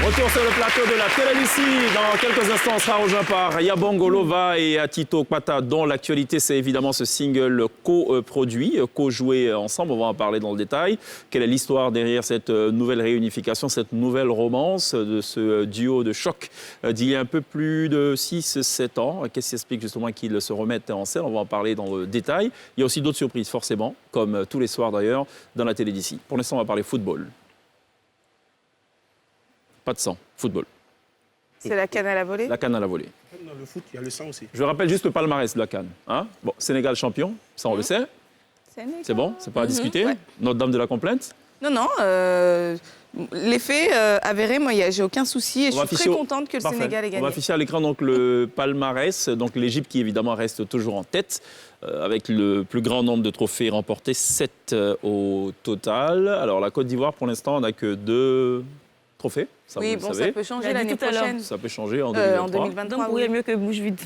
Retour sur le plateau de la Télévisie. Dans quelques instants, on sera rejoint par Yabongo Lova et Atito Kwata, dont l'actualité, c'est évidemment ce single co-produit, co-joué ensemble. On va en parler dans le détail. Quelle est l'histoire derrière cette nouvelle réunification, cette nouvelle romance de ce duo de choc d'il y a un peu plus de 6-7 ans? Qu'est-ce qui explique justement qu'ils se remettent en scène? On va en parler dans le détail. Il y a aussi d'autres surprises, forcément, comme tous les soirs d'ailleurs, dans la Télévisie. Pour l'instant, on va parler football. Pas de sang, football. C'est la canne à la volée? La canne à la volée. Dans le foot, il y a le sang aussi. Je rappelle juste le palmarès de la canne. Hein? Bon, Sénégal champion, ça on le sait. C'est bon, c'est pas à discuter. Ouais. Notre-Dame de la complainte. Non, les faits avérés, moi, j'ai aucun souci et je suis très contente que le Sénégal ait gagné. On va afficher à l'écran donc le palmarès, donc l'Égypte qui évidemment reste toujours en tête, avec le plus grand nombre de trophées remportés, 7 au total. Alors la Côte d'Ivoire, pour l'instant, n'a que 2 trophées. Ça, oui, vous le bon, savez. ça peut changer l'année prochaine. Ça peut changer en 2023. En 2023, Donc, oui, mieux que bouche vide.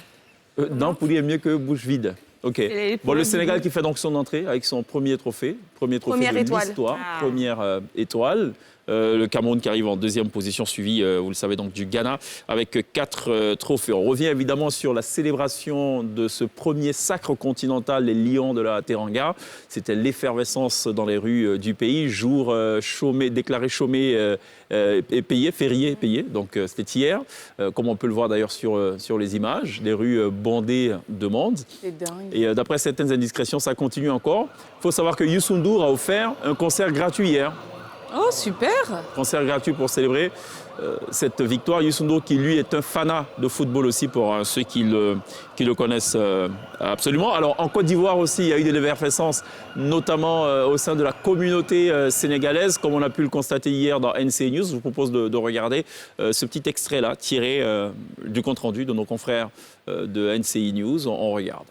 Non, Pouli est mieux que bouche vide. Ok. Bon, le Sénégal qui fait donc son entrée avec son premier trophée. Premier trophée Première de étoile. l'histoire. Première étoile. Le Cameroun qui arrive en deuxième position, suivi, vous le savez, donc du Ghana, avec 4 trophées. On revient évidemment sur la célébration de ce premier sacre continental, les Lions de la Teranga. C'était l'effervescence dans les rues du pays, jour déclaré chômé et payé, férié payé. Donc c'était hier, comme on peut le voir d'ailleurs sur les images, des rues bondées de monde. C'est dingue. Et d'après certaines indiscrétions, ça continue encore. Il faut savoir que Youssou N'Dour a offert un concert gratuit hier. Oh, super. Concert gratuit pour célébrer cette victoire. Youssou N'Dour qui, lui, est un fanat de football aussi pour ceux qui le connaissent absolument. Alors, en Côte d'Ivoire aussi, il y a eu de l'effervescence, notamment au sein de la communauté sénégalaise, comme on a pu le constater hier dans NCA News. Je vous propose de regarder ce petit extrait-là, tiré du compte-rendu de nos confrères de NCA News. On regarde.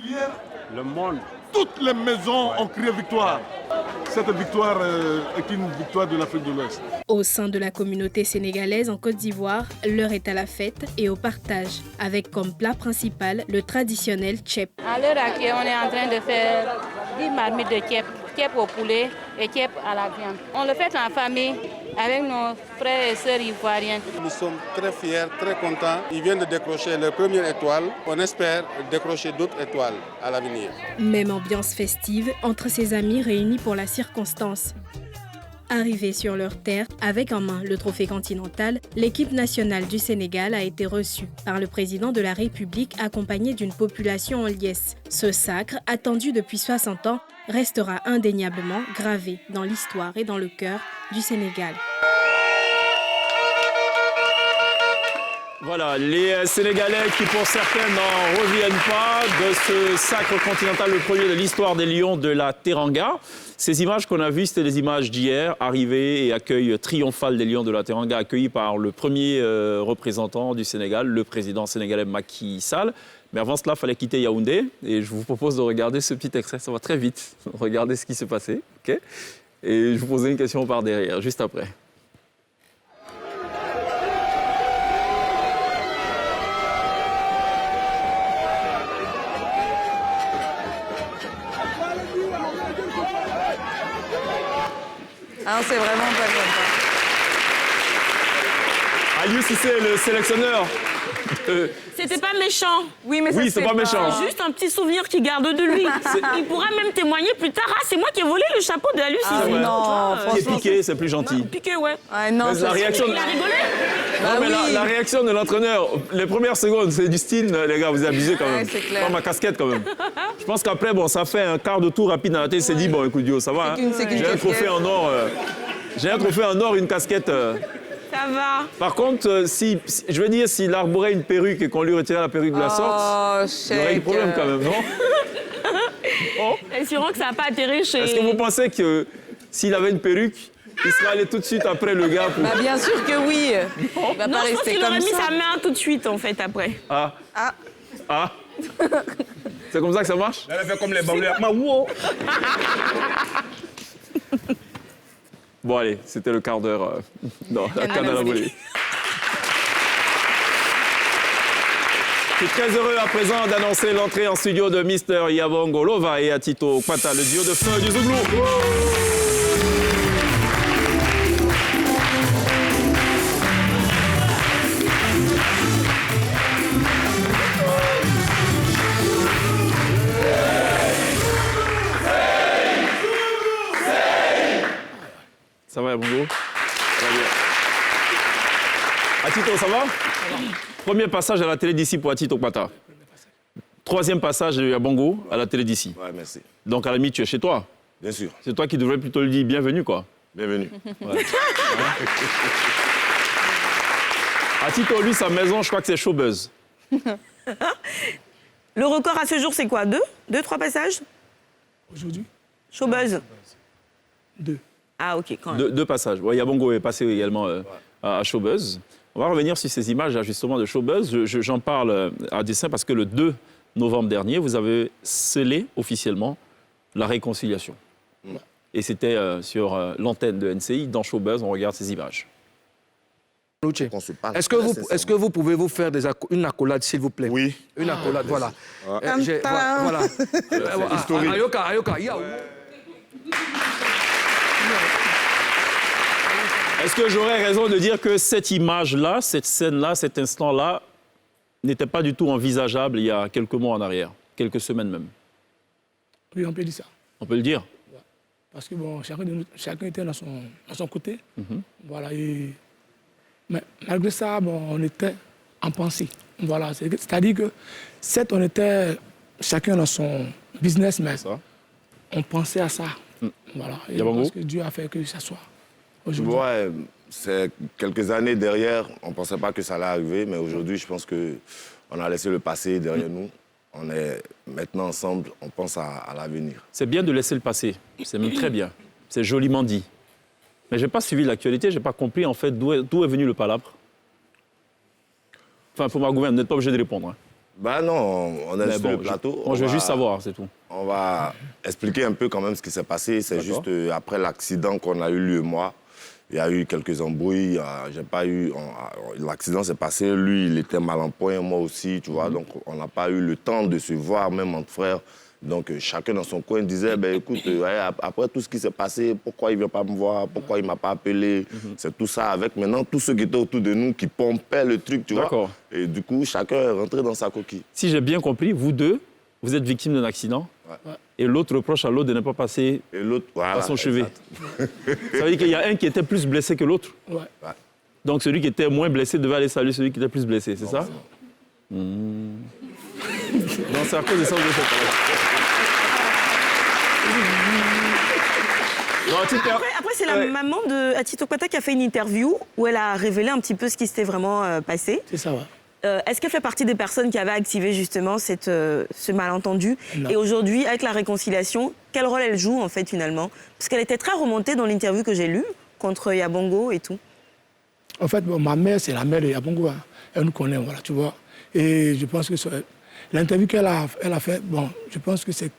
Hier, le monde, toutes les maisons ont crié victoire. Cette victoire est une victoire de l'Afrique de l'Ouest. Au sein de la communauté sénégalaise en Côte d'Ivoire, l'heure est à la fête et au partage, avec comme plat principal le traditionnel tchèp. À l'heure actuelle, on est en train de faire 10 marmites de tchèp, tchèp au poulet et tchèp à la viande. On le fait en famille avec nos frères et sœurs ivoiriens. Nous sommes très fiers, très contents. Ils viennent de décrocher leur première étoile. On espère décrocher d'autres étoiles à l'avenir. Même ambiance festive entre ses amis réunis pour la circonstance. Arrivés sur leur terre, avec en main le trophée continental, l'équipe nationale du Sénégal a été reçue par le président de la République accompagné d'une population en liesse. Ce sacre, attendu depuis 60 ans, restera indéniablement gravé dans l'histoire et dans le cœur du Sénégal. Voilà, les Sénégalais qui, pour certains, n'en reviennent pas de ce sacre continental, le premier de l'histoire des Lions de la Teranga. Ces images qu'on a vues, c'était des images d'hier, arrivée et accueil triomphal des Lions de la Teranga, accueillis par le premier représentant du Sénégal, le président sénégalais Macky Sall. Mais avant cela, il fallait quitter Yaoundé. Et je vous propose de regarder ce petit extrait. Ça va très vite. Regardez ce qui s'est passé. Okay, et je vous poserai une question par derrière, juste après. Ah, c'est vraiment pas sympa. Aliou Cissé, le sélectionneur. C'était pas méchant. Oui, mais oui, c'est pas méchant. C'est juste un petit souvenir qu'il garde de lui. Il pourra même témoigner plus tard. Ah, c'est moi qui ai volé le chapeau de Aliou Cissé. Ah, ouais. Non, qui est piqué, c'est plus gentil. Piqué, ouais. Ah, non, la réaction... Il a rigolé. Non, mais oui. la réaction de l'entraîneur, les premières secondes, c'est du style, les gars, vous abusez quand même. Ouais, c'est clair. Pas ma casquette quand même. Je pense qu'après, bon, ça fait un quart de tour rapide dans la tête. Il s'est dit, bon, écoute, Dio, ça va. Hein. J'ai un trophée en or. J'ai un trophée en or, une casquette. Ça va. Par contre, je veux dire, s'il arborait une perruque et qu'on lui retirait la perruque de la sorte, il y aurait un problème quand même, non? Oh. Assurant que ça n'a pas atterri chez... Est-ce que vous pensez que s'il avait une perruque, il serait allé tout de suite après le gars pour... Bah, bien sûr que oui. Il va non, pas je pense rester qu'il comme aurait mis ça. sa main tout de suite, en fait, après. Ah. Ah. Ah. C'est comme ça que ça marche? Elle fait comme les bambous. Ma wow. Bon, allez, c'était le quart d'heure dans la canne à la volée. Je suis très heureux à présent d'annoncer l'entrée en studio de Mr. Yabongo Lova et Atito Kwata, le duo de feu du Zouglou. Ça va, Yabongo? Ça va bien. Atito, ça va? Premier passage à la télé d'ici pour Atito Kwata. Troisième passage à Bongo à la télé d'ici. Ouais, merci. Donc, à la limite, tu es chez toi. Bien sûr. C'est toi qui devrais plutôt le dire bienvenue, quoi. Bienvenue. Ouais. Atito, lui, sa maison, je crois que c'est Showbuzz. Le record à ce jour, c'est quoi? 2, 3 passages? Aujourd'hui? Showbuzz? 2. Ah, OK, quand même. Deux passages. Ouais, Yabongo est passé également à Showbuzz. On va revenir sur ces images, justement, de Showbuzz. J'en parle à dessein parce que le 2 novembre dernier, vous avez scellé officiellement la réconciliation. Et c'était sur l'antenne de NCI, dans Showbuzz, on regarde ces images. Est-ce que vous pouvez vous faire une accolade, s'il vous plaît? Oui. Une accolade, voilà. Voilà. Historique. Ayoka, Yaou. Est-ce que j'aurais raison de dire que cette image-là, cette scène-là, cet instant-là, n'était pas du tout envisageable il y a quelques mois en arrière, quelques semaines même? Oui, on peut dire ça. On peut le dire? Ouais. Parce que bon, chacun était dans son côté. Voilà, mais malgré ça, bon, on était en pensée. Voilà, c'est-à-dire que certes, on était chacun dans son business, mais on pensait à ça. Voilà, et je pense que Dieu a fait que ça soit aujourd'hui. Ouais, c'est quelques années derrière, on ne pensait pas que ça allait arriver, mais aujourd'hui, je pense qu'on a laissé le passé derrière nous. On est maintenant ensemble, on pense à l'avenir. C'est bien de laisser le passé, c'est même très bien, c'est joliment dit. Mais je n'ai pas suivi l'actualité, je n'ai pas compris en fait d'où est venu le palabre. Enfin, pour ma gouverne, vous n'êtes pas obligé de répondre. Hein. Ben non, on est sur le plateau. Je veux juste savoir, c'est tout. On va expliquer un peu quand même ce qui s'est passé. C'est juste après l'accident qu'on a eu, lui et moi. Il y a eu quelques embrouilles. L'accident s'est passé. Lui, il était mal en point, moi aussi, tu vois. Donc, on n'a pas eu le temps de se voir, même entre frères. Donc, chacun dans son coin disait, ben, écoute, après tout ce qui s'est passé, pourquoi il ne vient pas me voir? Pourquoi il ne m'a pas appelé? C'est tout ça avec maintenant tous ceux qui étaient autour de nous qui pompaient le truc, tu vois. Et du coup, chacun est rentré dans sa coquille. Si j'ai bien compris, vous deux, vous êtes victime d'un accident. Et l'autre reproche à l'autre de ne pas passer à son chevet. Ça veut dire qu'il y a un qui était plus blessé que l'autre. Donc celui qui était moins blessé devait aller saluer celui qui était plus blessé, c'est ça? Non, c'est à cause de ça que je fais. Après, c'est la maman de Atito Kwata qui a fait une interview où elle a révélé un petit peu ce qui s'était vraiment passé. C'est ça, ouais. Est-ce qu'elle fait partie des personnes qui avaient activé justement ce malentendu? Et aujourd'hui, avec la réconciliation, quel rôle elle joue en fait finalement? Parce qu'elle était très remontée dans l'interview que j'ai lue contre Yabongo et tout. En fait, bon, ma mère, c'est la mère de Yabongo. Hein. Elle nous connaît, voilà, tu vois. Et je pense que l'interview qu'elle a fait, bon, je pense que c'est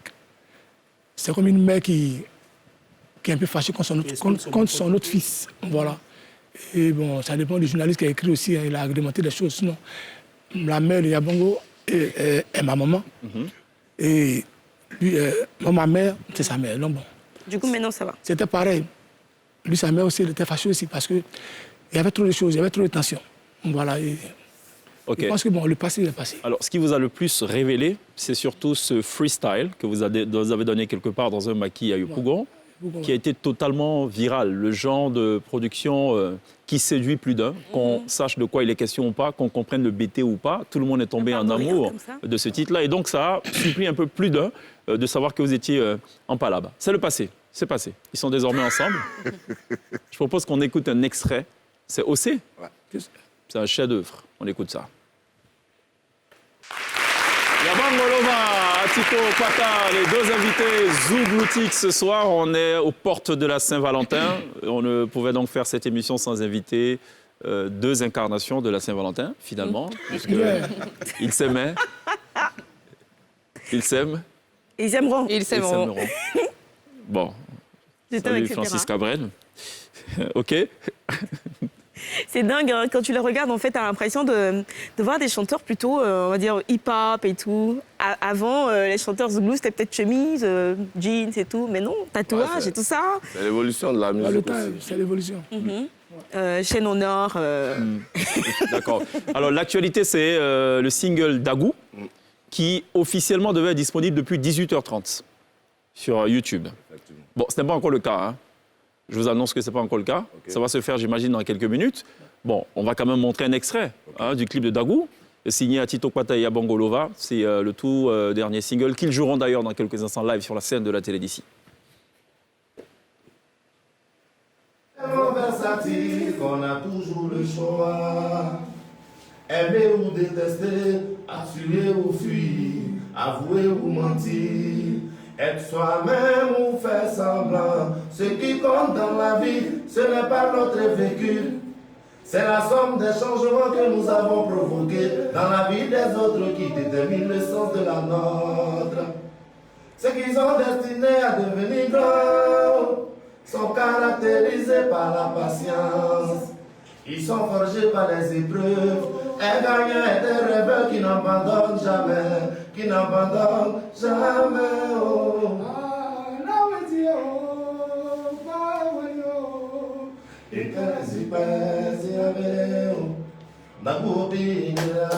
comme une mère qui est un peu fâchée contre son autre fils. Voilà. Et bon, ça dépend du journaliste qui a écrit aussi, hein, il a agrémenté des choses. Sinon, la mère de Yabongo est ma maman. Et lui, ma mère, c'est sa mère. Donc, bon. Du coup, maintenant, ça va. C'était pareil. Lui, sa mère aussi, elle était fâchée aussi parce qu'il y avait trop de choses, il y avait trop de tensions. Voilà. Et je pense que bon, le passé est passé. Alors, ce qui vous a le plus révélé, c'est surtout ce freestyle que vous avez donné quelque part dans un maquis à Yopougon, qui a été totalement viral. Le genre de production qui séduit plus d'un, qu'on sache de quoi il est question ou pas, qu'on comprenne le BT ou pas. Tout le monde est tombé en amour de ce titre-là. Et donc, ça a surpris un peu plus d'un de savoir que vous étiez en palabre. C'est le passé. C'est passé. Ils sont désormais ensemble. Je propose qu'on écoute un extrait. C'est OC. C'est un chef-d'œuvre. On écoute ça. Yabongo Lova, Atito Kwata, les deux invités zougloutiques ce soir. On est aux portes de la Saint-Valentin. On ne pouvait donc faire cette émission sans inviter deux incarnations de la Saint-Valentin, finalement, puisqu'ils s'aimaient. Ils s'aiment. Ils aimeront. Ils s'aimeront. Bon. Salut Francis Cabrel. OK. C'est dingue, hein. Quand tu les regardes, en fait, tu as l'impression de voir des chanteurs plutôt, on va dire, hip-hop et tout. Avant, les chanteurs zouglous, c'était peut-être chemise, jeans et tout. Mais non, tatouage et tout ça. C'est l'évolution de la musique aussi. C'est l'évolution. Chaîne au nord. D'accord. Alors, l'actualité, c'est le single Dagou, qui officiellement devait être disponible depuis 18h30 sur YouTube. Bon, ce n'est pas encore le cas, hein. Je vous annonce que ce n'est pas encore le cas. Ça va se faire, j'imagine, dans quelques minutes. Bon, on va quand même montrer un extrait du clip de Dagou, signé Atito Kwata et Yabongo Lova. C'est le tout dernier single qu'ils joueront d'ailleurs dans quelques instants live sur la scène de la télé d'ici. Versatile qu'on a toujours le choix. Aimer ou détester, assurer ou fuir, avouer ou mentir. Être soi-même ou faire semblant, ce qui compte dans la vie, ce n'est pas notre vécu. C'est la somme des changements que nous avons provoqués dans la vie des autres qui déterminent le sens de la nôtre. Ceux qui sont destinés à devenir grands sont caractérisés par la patience. Ils sont forgés par les épreuves. Un gagnant est un rêveur qui n'abandonne jamais, qui n'abandonne jamais. Oh. Et quasi quasi avec na copine la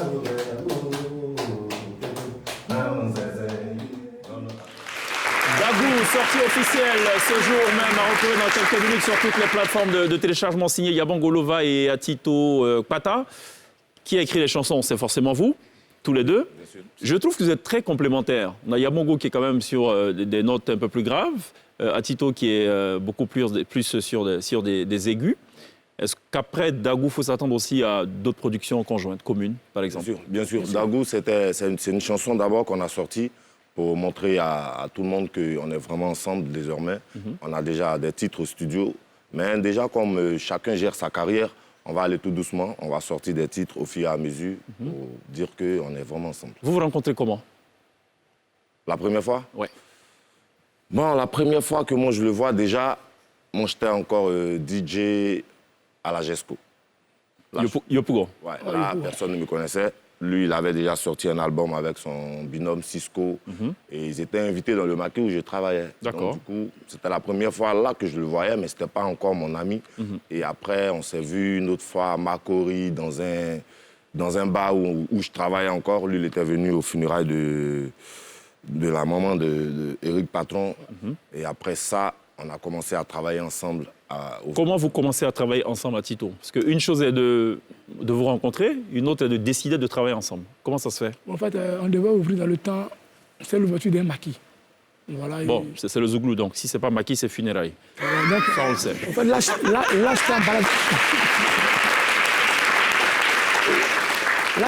Dagou, sortie officielle ce jour même, à retrouver dans quelques minutes sur toutes les plateformes de téléchargement signées Yabango Lova et Atito Pata. Qui a écrit les chansons? C'est forcément vous, tous les deux. Je trouve que vous êtes très complémentaires. On a Yabango qui est quand même sur des notes un peu plus graves, Atito qui est beaucoup plus sur des aigus. Est-ce qu'après Dagou, il faut s'attendre aussi à d'autres productions conjointes, communes, par exemple? Bien sûr. Dagou, c'est une chanson d'abord qu'on a sortie pour montrer à tout le monde qu'on est vraiment ensemble désormais. On a déjà des titres au studio, mais déjà comme chacun gère sa carrière, on va aller tout doucement, on va sortir des titres au fur et à mesure pour dire qu'on est vraiment ensemble. Vous vous rencontrez comment? La première fois? Oui. Bon, la première fois que moi je le vois déjà, moi j'étais encore DJ à la GESCO. Yopougon. Ouais, là, personne ne me connaissait. Lui, il avait déjà sorti un album avec son binôme Cisco. Et ils étaient invités dans le maquis où je travaillais. D'accord. Donc, du coup, c'était la première fois là que je le voyais, mais ce n'était pas encore mon ami. Et après, on s'est vu une autre fois à Makori, dans un bar où je travaillais encore. Lui, il était venu aux funérailles de la maman de Eric Patron. Et après ça, on a commencé à travailler ensemble. Comment vous commencez à travailler ensemble à Tito? Parce qu'une chose est de vous rencontrer, une autre est de décider de travailler ensemble. Comment ça se fait? En fait, on devait ouvrir dans le temps, c'est l'ouverture d'un maquis. Voilà, bon, c'est le Zouglou, donc si c'est pas maquis, c'est funérailles. Donc, ça, on le sait. En fait, là,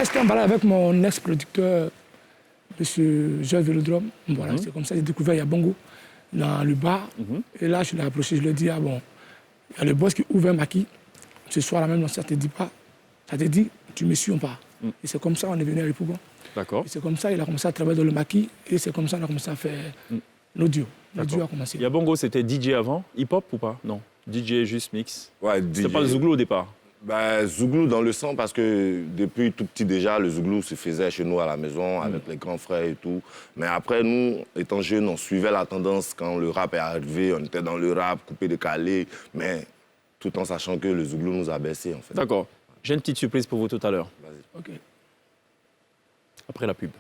j'étais en balade avec mon ex-producteur, M. Georges Vélodrome. Voilà, c'est comme ça que j'ai découvert Yabango dans le bar. Et là, je l'ai approché, je lui ai dit, ah bon, il y a le boss qui ouvre un maquis. Ce soir-là même, ça te dit pas. Ça te dit, tu me suis ou pas. Et c'est comme ça qu'on est venu à Yopougon. D'accord. C'est comme ça qu'il a commencé à travailler dans le maquis. Et c'est comme ça qu'on a commencé à faire l'audio. L'audio a commencé. Yabango, c'était DJ avant? Hip-hop ou pas? Non. DJ juste mix. Ouais, DJ. C'était pas le Zouglou au départ? Zouglou dans le sang, parce que depuis tout petit déjà, le Zouglou se faisait chez nous à la maison, avec les grands frères et tout. Mais après, nous, étant jeunes, on suivait la tendance. Quand le rap est arrivé, on était dans le rap, coupé de calé, mais tout en sachant que le Zouglou nous a baissé, en fait. D'accord. J'ai une petite surprise pour vous tout à l'heure. Vas-y. OK. Après la pub.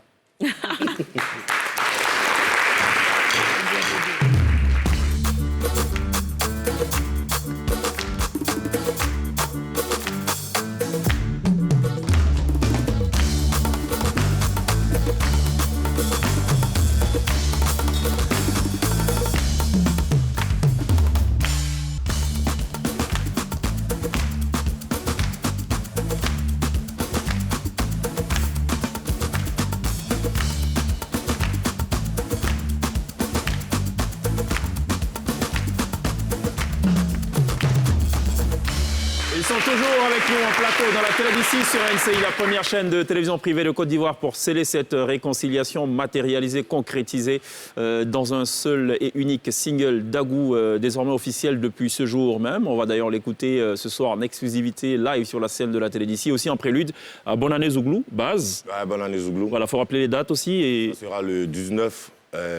Toujours avec nous en plateau dans la télévision sur NCI, la première chaîne de télévision privée de Côte d'Ivoire, pour sceller cette réconciliation matérialisée, concrétisée dans un seul et unique single Dagou, désormais officiel depuis ce jour même. On va d'ailleurs l'écouter ce soir en exclusivité live sur la scène de la télévision, aussi en prélude à Bonne Année Zouglou, base. Ouais, Bonne Année Zouglou. Voilà, il faut rappeler les dates aussi. Et... Ça sera le 19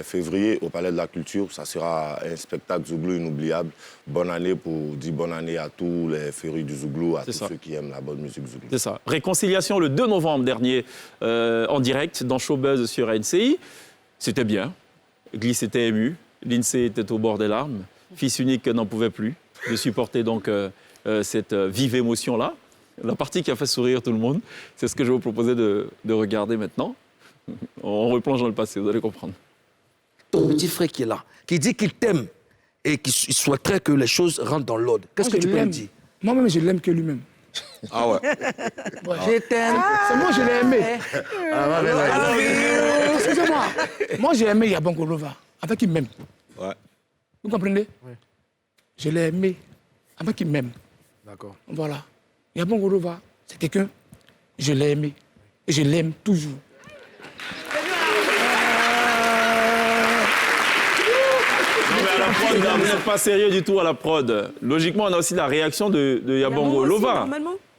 février au Palais de la Culture. Ça sera un spectacle Zouglou inoubliable. Bonne année pour dire bonne année à tous les férus du Zouglou, à tous ceux qui aiment la bonne musique Zouglou. C'est ça. Réconciliation le 2 novembre dernier en direct dans Showbuzz sur NCI. C'était bien. Gliss était ému. Lindsay était au bord des larmes. Fils unique n'en pouvait plus de supporter donc cette vive émotion-là. La partie qui a fait sourire tout le monde, c'est ce que je vais vous proposer de regarder maintenant. On replonge dans le passé, vous allez comprendre. Ton petit frère qui est là, qui dit qu'il t'aime et qui souhaiterait que les choses rentrent dans l'ordre. Qu'est-ce que tu peux lui dire? Moi-même, je l'aime que lui-même. Ah ouais. Je t'aime. C'est moi, je l'ai aimé. Excusez-moi. Moi, j'ai aimé Yabango Lova, avec qu'il m'aime. Ouais. Vous comprenez? Ouais. Je l'ai aimé, avec qu'il m'aime. D'accord. Voilà. Yabango Lova, c'est quelqu'un, je l'ai aimé. Et je l'aime toujours. Vous n'êtes pas sérieux du tout à la prod. Logiquement, on a aussi la réaction de Yabango Lova,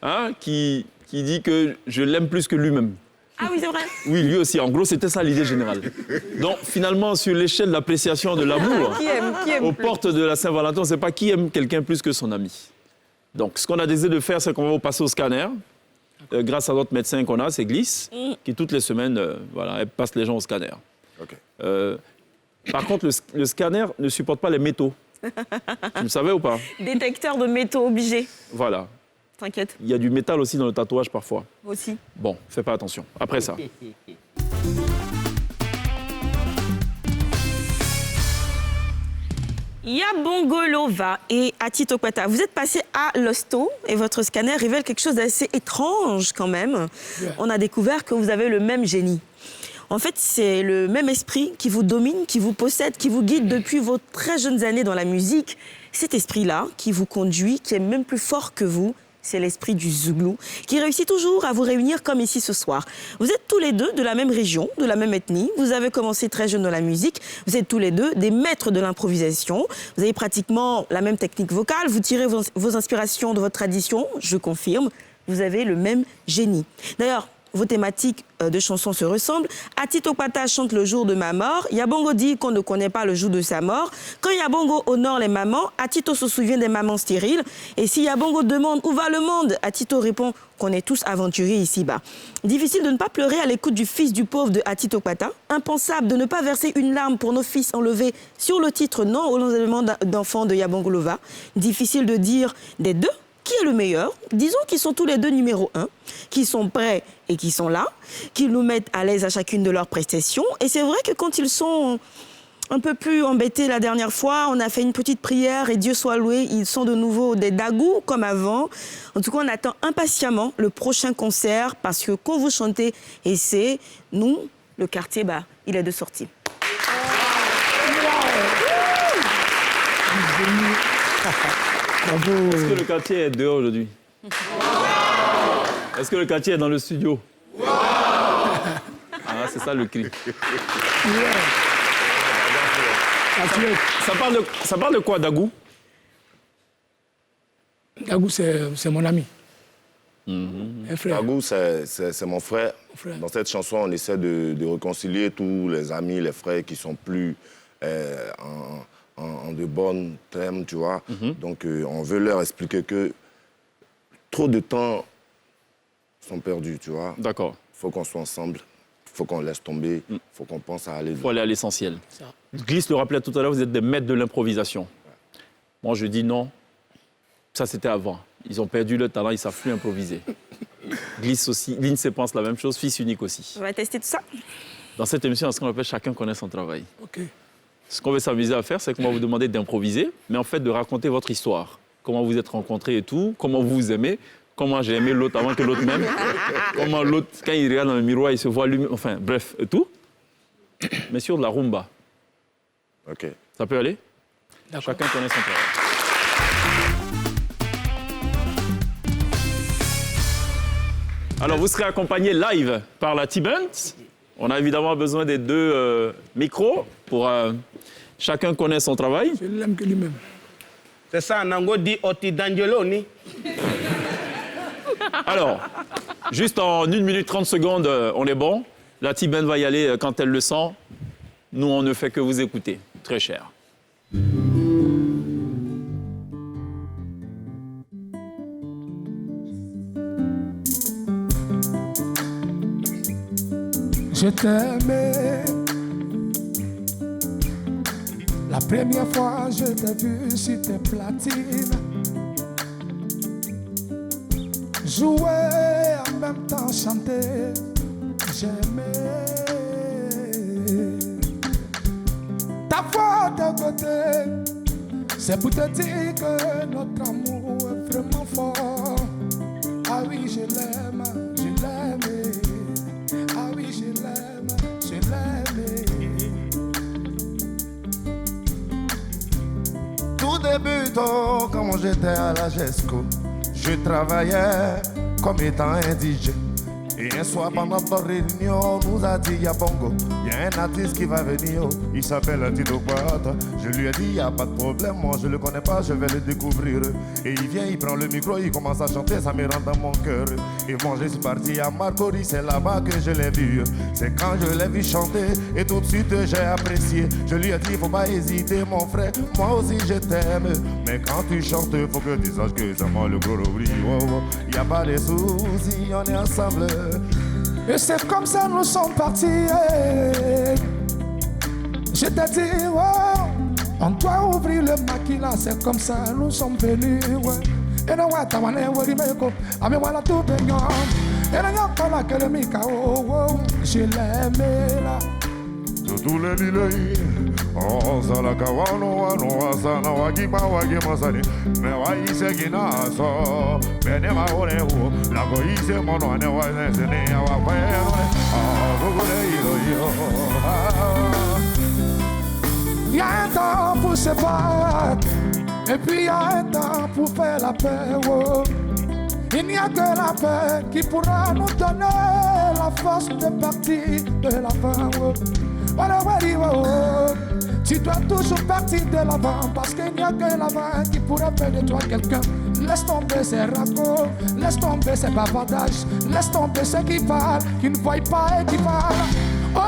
hein, qui dit que je l'aime plus que lui-même. Ah oui, c'est vrai. Oui, lui aussi. En gros, c'était ça l'idée générale. Donc, finalement, sur l'échelle d'appréciation de l'amour, qui aime aux portes de la Saint-Valentin, on ne sait pas qui aime quelqu'un plus que son ami. Donc, ce qu'on a décidé de faire, c'est qu'on va vous passer au scanner. Grâce à notre médecin qu'on a, c'est Glisse, qui toutes les semaines, voilà, elle passe les gens au scanner. Par contre, le scanner ne supporte pas les métaux. Vous le savez ou pas? Détecteur de métaux obligé. Voilà. T'inquiète. Il y a du métal aussi dans le tatouage parfois. Aussi. Bon, fais pas attention. Après ça. Yabongo Lova et Atito Kwata, vous êtes passés à l'hosto et votre scanner révèle quelque chose d'assez étrange quand même. On a découvert que vous avez le même génie. En fait, c'est le même esprit qui vous domine, qui vous possède, qui vous guide depuis vos très jeunes années dans la musique. Cet esprit-là qui vous conduit, qui est même plus fort que vous, c'est l'esprit du Zouglou, qui réussit toujours à vous réunir comme ici ce soir. Vous êtes tous les deux de la même région, de la même ethnie. Vous avez commencé très jeune dans la musique. Vous êtes tous les deux des maîtres de l'improvisation. Vous avez pratiquement la même technique vocale. Vous tirez vos inspirations de votre tradition, je confirme. Vous avez le même génie. D'ailleurs, vos thématiques de chansons se ressemblent. Atito Kwata chante le jour de ma mort. Yabongo dit qu'on ne connaît pas le jour de sa mort. Quand Yabongo honore les mamans, Atito se souvient des mamans stériles. Et si Yabongo demande où va le monde, Atito répond qu'on est tous aventuriers ici-bas. Difficile de ne pas pleurer à l'écoute du fils du pauvre de Atito Kwata. Impensable de ne pas verser une larme pour nos fils enlevés sur le titre Non au enlèvement d'enfants de Yabongo Lova. Difficile de dire des deux qui est le meilleur. Disons qu'ils sont tous les deux numéro 1, qui sont prêts et qui sont là, qui nous mettent à l'aise à chacune de leurs prestations. Et c'est vrai que quand ils sont un peu plus embêtés la dernière fois, on a fait une petite prière et Dieu soit loué, ils sont de nouveau des dagous comme avant. En tout cas, on attend impatiemment le prochain concert parce que quand vous chantez, et c'est nous, le quartier, il est de sortie. Est-ce que le quartier est dehors aujourd'hui? Est-ce que le quartier est dans le studio? Ah, c'est ça le cri. Ça parle de quoi, Dagou? Dagou, c'est mon ami. Un frère. Dagou, c'est mon frère. Dans cette chanson, on essaie de réconcilier tous les amis, les frères qui sont plus en de bonnes termes, tu vois. Donc, on veut leur expliquer que trop de temps sont perdus, tu vois. D'accord. Il faut qu'on soit ensemble, il faut qu'on laisse tomber, il faut qu'on pense à aller... Il faut aller à l'essentiel. Glisse le rappelait tout à l'heure, vous êtes des maîtres de l'improvisation. Moi, je dis non. Ça, c'était avant. Ils ont perdu le talent, ils ne savent plus improviser. Glisse aussi, Lindsay pense la même chose, fils unique aussi. On va tester tout ça. Dans cette émission, ce qu'on appelle chacun connaît son travail. OK. Ce qu'on veut s'amuser à faire, c'est qu'on va vous demander d'improviser, mais en fait de raconter votre histoire. Comment vous êtes rencontrés et tout, comment vous vous aimez, comment j'ai aimé l'autre avant que l'autre m'aime, comment l'autre, quand il regarde dans le miroir, il se voit lui-même, enfin bref, et tout. Mais sur de la rumba. OK. Ça peut aller? Chacun connaît son travail. Alors, vous serez accompagné live par la T-Bunt. On a évidemment besoin des deux micros pour chacun connaît son travail. Je l'aime que lui-même. C'est ça, Nango dit Oti D'Angeloni. Alors, juste en 1 minute 30 secondes, on est bon. La T-Bunt va y aller quand elle le sent. Nous, on ne fait que vous écouter. Très cher. Je t'aimais. La première fois je t'ai vu sur tes platines, jouer en même temps chanter, j'aimais. Ta voix de côté, c'est pour te dire que notre amour est vraiment fort. Ah oui, je l'aime, je l'aime. Ah oui, je l'aime, je l'aime. Tout débutant quand j'étais à la GESCO. Je travaillais comme étant un DJ. Et un soir pendant notre réunion, on nous a dit y'a bongo, y'a un artiste qui va venir, il s'appelle Tito Quata. Je lui ai dit y'a pas de problème, moi je le connais pas, je vais le découvrir. Et il vient, il prend le micro, il commence à chanter, ça me rentre dans mon cœur. Et moi je suis parti à Marcory, c'est là-bas que je l'ai vu. C'est quand je l'ai vu chanter, et tout de suite j'ai apprécié. Je lui ai dit faut pas hésiter mon frère, moi aussi je t'aime. Mais quand tu chantes, faut que tu saches que c'est moi le gros oubli. Y a pas de soucis, on est ensemble. Et c'est comme ça nous sommes partis. Je t'ai dit, oh, on doit ouvrir le maquila. C'est comme ça nous sommes venus. Et nous avons tout payant. Et nous avons que le Mikao, je l'aimais là. Tous les lilei, oh salakawano wano asana wagiba wagimasani, me waise ginaso, benema onehu, la goise mono ane waisene awapeno, gugule iro. Il y a un temps pour se battre, et puis il y a un temps pour faire la paix. Oh. Il n'y a que la paix qui pourra nous donner la force de partir de l'avant. Oh. Tu dois toujours partir de l'avant parce qu'il n'y a que l'avant qui pourra faire de toi quelqu'un. Laisse tomber ces ragots, laisse tomber ces bavardages, laisse tomber ceux qui parlent, qui ne voient pas et qui parlent. Oh!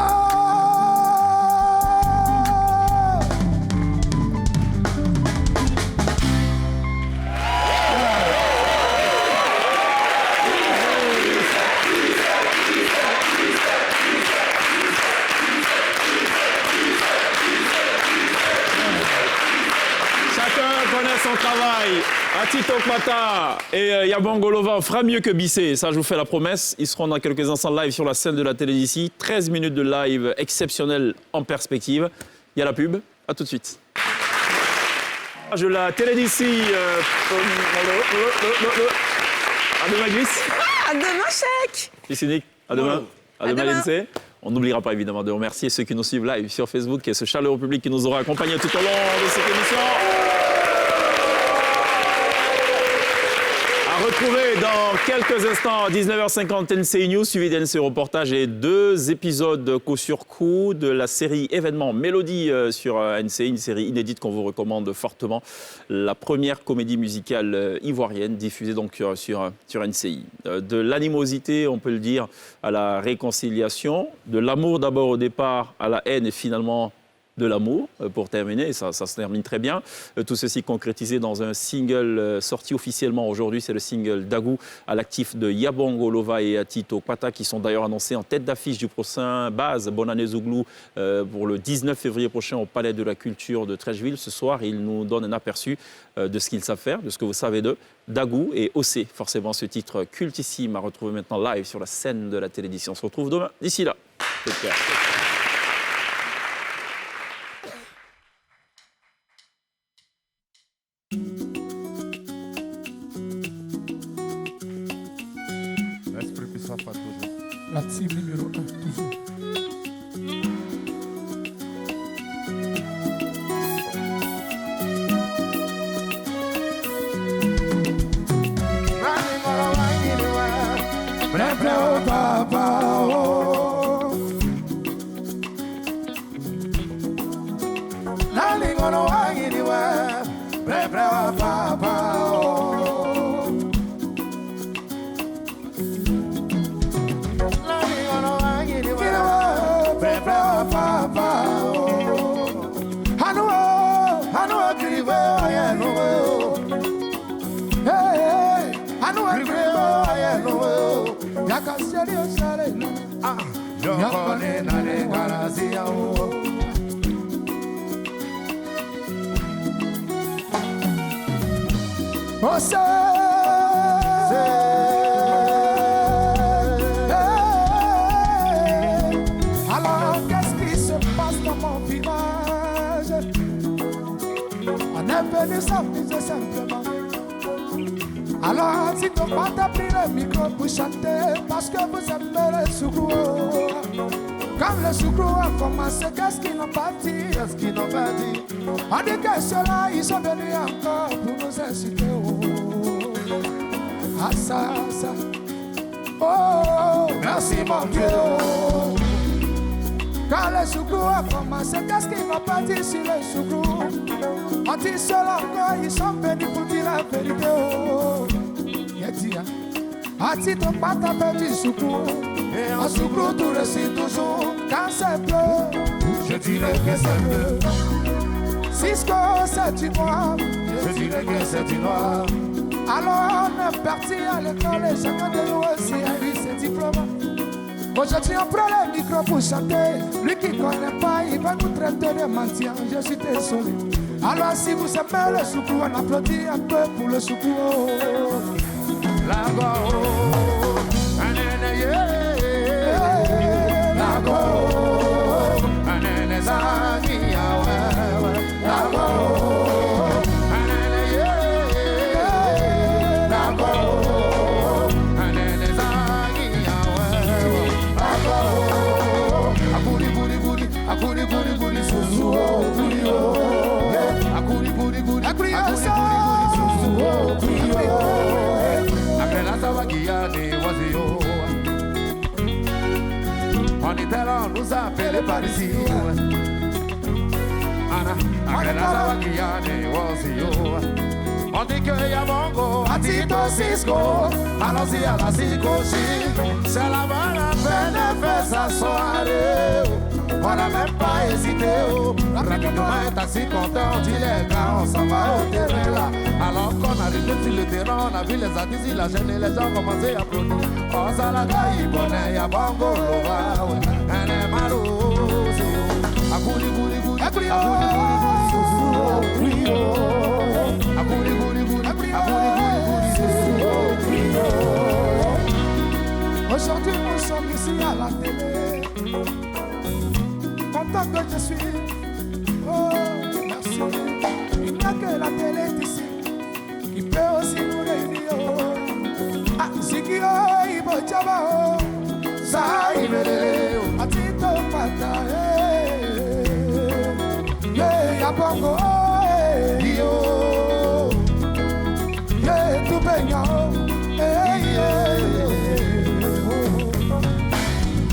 Son travail à Tito Quata et Yabongo Lova fera mieux que Bissé, ça je vous fais la promesse. Ils seront dans quelques instants live sur la scène de la télé d'ici. 13 minutes de live exceptionnel en perspective. Il y a la pub, à tout de suite. Je la télé d'ici. À demain Glisse. À demain Chèque. Ici Nick, à demain. À demain l'NC. On n'oubliera pas évidemment de remercier ceux qui nous suivent live sur Facebook et ce chaleureux public qui nous aura accompagnés tout au long de cette émission. Retrouvez dans quelques instants à 19h50 NCI News, suivi d'NCI Reportage et 2 épisodes coup sur coup de la série événement Mélodie sur NCI, une série inédite qu'on vous recommande fortement. La première comédie musicale ivoirienne diffusée donc sur NCI. De l'animosité, on peut le dire, à la réconciliation, de l'amour d'abord au départ à la haine et finalement de l'amour, pour terminer, et ça se termine très bien. Tout ceci concrétisé dans un single sorti officiellement aujourd'hui, c'est le single Dagou, à l'actif de Yabongo Lova et Tito Quata, qui sont d'ailleurs annoncés en tête d'affiche du prochain Baz Bonne Année Zouglou pour le 19 février prochain au Palais de la Culture de Trècheville. Ce soir, ils nous donnent un aperçu de ce qu'ils savent faire, de ce que vous savez d'eux. Dagou et Ossé, forcément ce titre cultissime à retrouver maintenant live sur la scène de la télévision. On se retrouve demain. D'ici là, take care. La team numéro 1, toujours. Alors, qu'est-ce qui se passe dans mon village? On est venu s'amuser simplement. Alors, si tu vas t'appeler le micro pour chanter, parce que vous aimez le soukro. Quand le soukro a commencé, qu'est-ce qu'ils n'ont pas dit? Qu'est-ce qu'ils n'ont pas dit? On dit que ceux-là, ils sont venus encore pour nous inciter. Ah ça, Oh, merci mon Dieu. Quand le soukrou a commencé, qu'est-ce qu'ils n'ont pas dit sur le soukrou? On dit seul encore, ils sont venus pour dire la vérité. Oh, Ati ton pata perdu soukrou. Et en soukrou tout réussit toujours. Quand c'est bleu, je dirais que c'est bleu. Cisco c'est du noir, je dirais que c'est du noir. Alors on est parti à l'école et chacun de nous aussi a eu ses diplômes. Aujourd'hui on prend le micro pour chanter. Lui qui ne connaît pas, il va nous traiter de mentir. Je suis désolé. Alors si vous aimez le soukrou, on applaudit un peu pour le soukrou. Lago, anene ye, lago, anene zani yawe, lago, anene ye, lago, anene zani yawe, lago, akuri buri buri, akuri buri buri susu o buri o, akuri buri buri, akuri buri buri susu o buri o. On était là, on nous a appelé par ici. On dit que Yabongo a Tito Cisco. Allons-y à la psychosie. C'est là-bas la peine de faire sa soirée. On n'a même pas hésité. Rapidement est assis content. On dit les gars, on s'en va au terrain là. Alors qu'on arrive sur le terrain, on a vu les artistes, la chaîne et les gens commençaient à applaudir. Oh, ça la gaille, bonnet, Yabongo, l'ova. Un émaro, c'est yo. Akouli, gouli, gouli, akouli, gouli, gouli, akouli, gouli, gouli, aujourd'hui, nous sommes ici à la télé. Content que je suis. Oh, merci. Il n'y a que la télé d'ici qui peut aussi nous réunir. Ah, Zikio, Ibo Jaba, ça, Ibele, Atito Pata, Yabongo, Yo, tout baignant,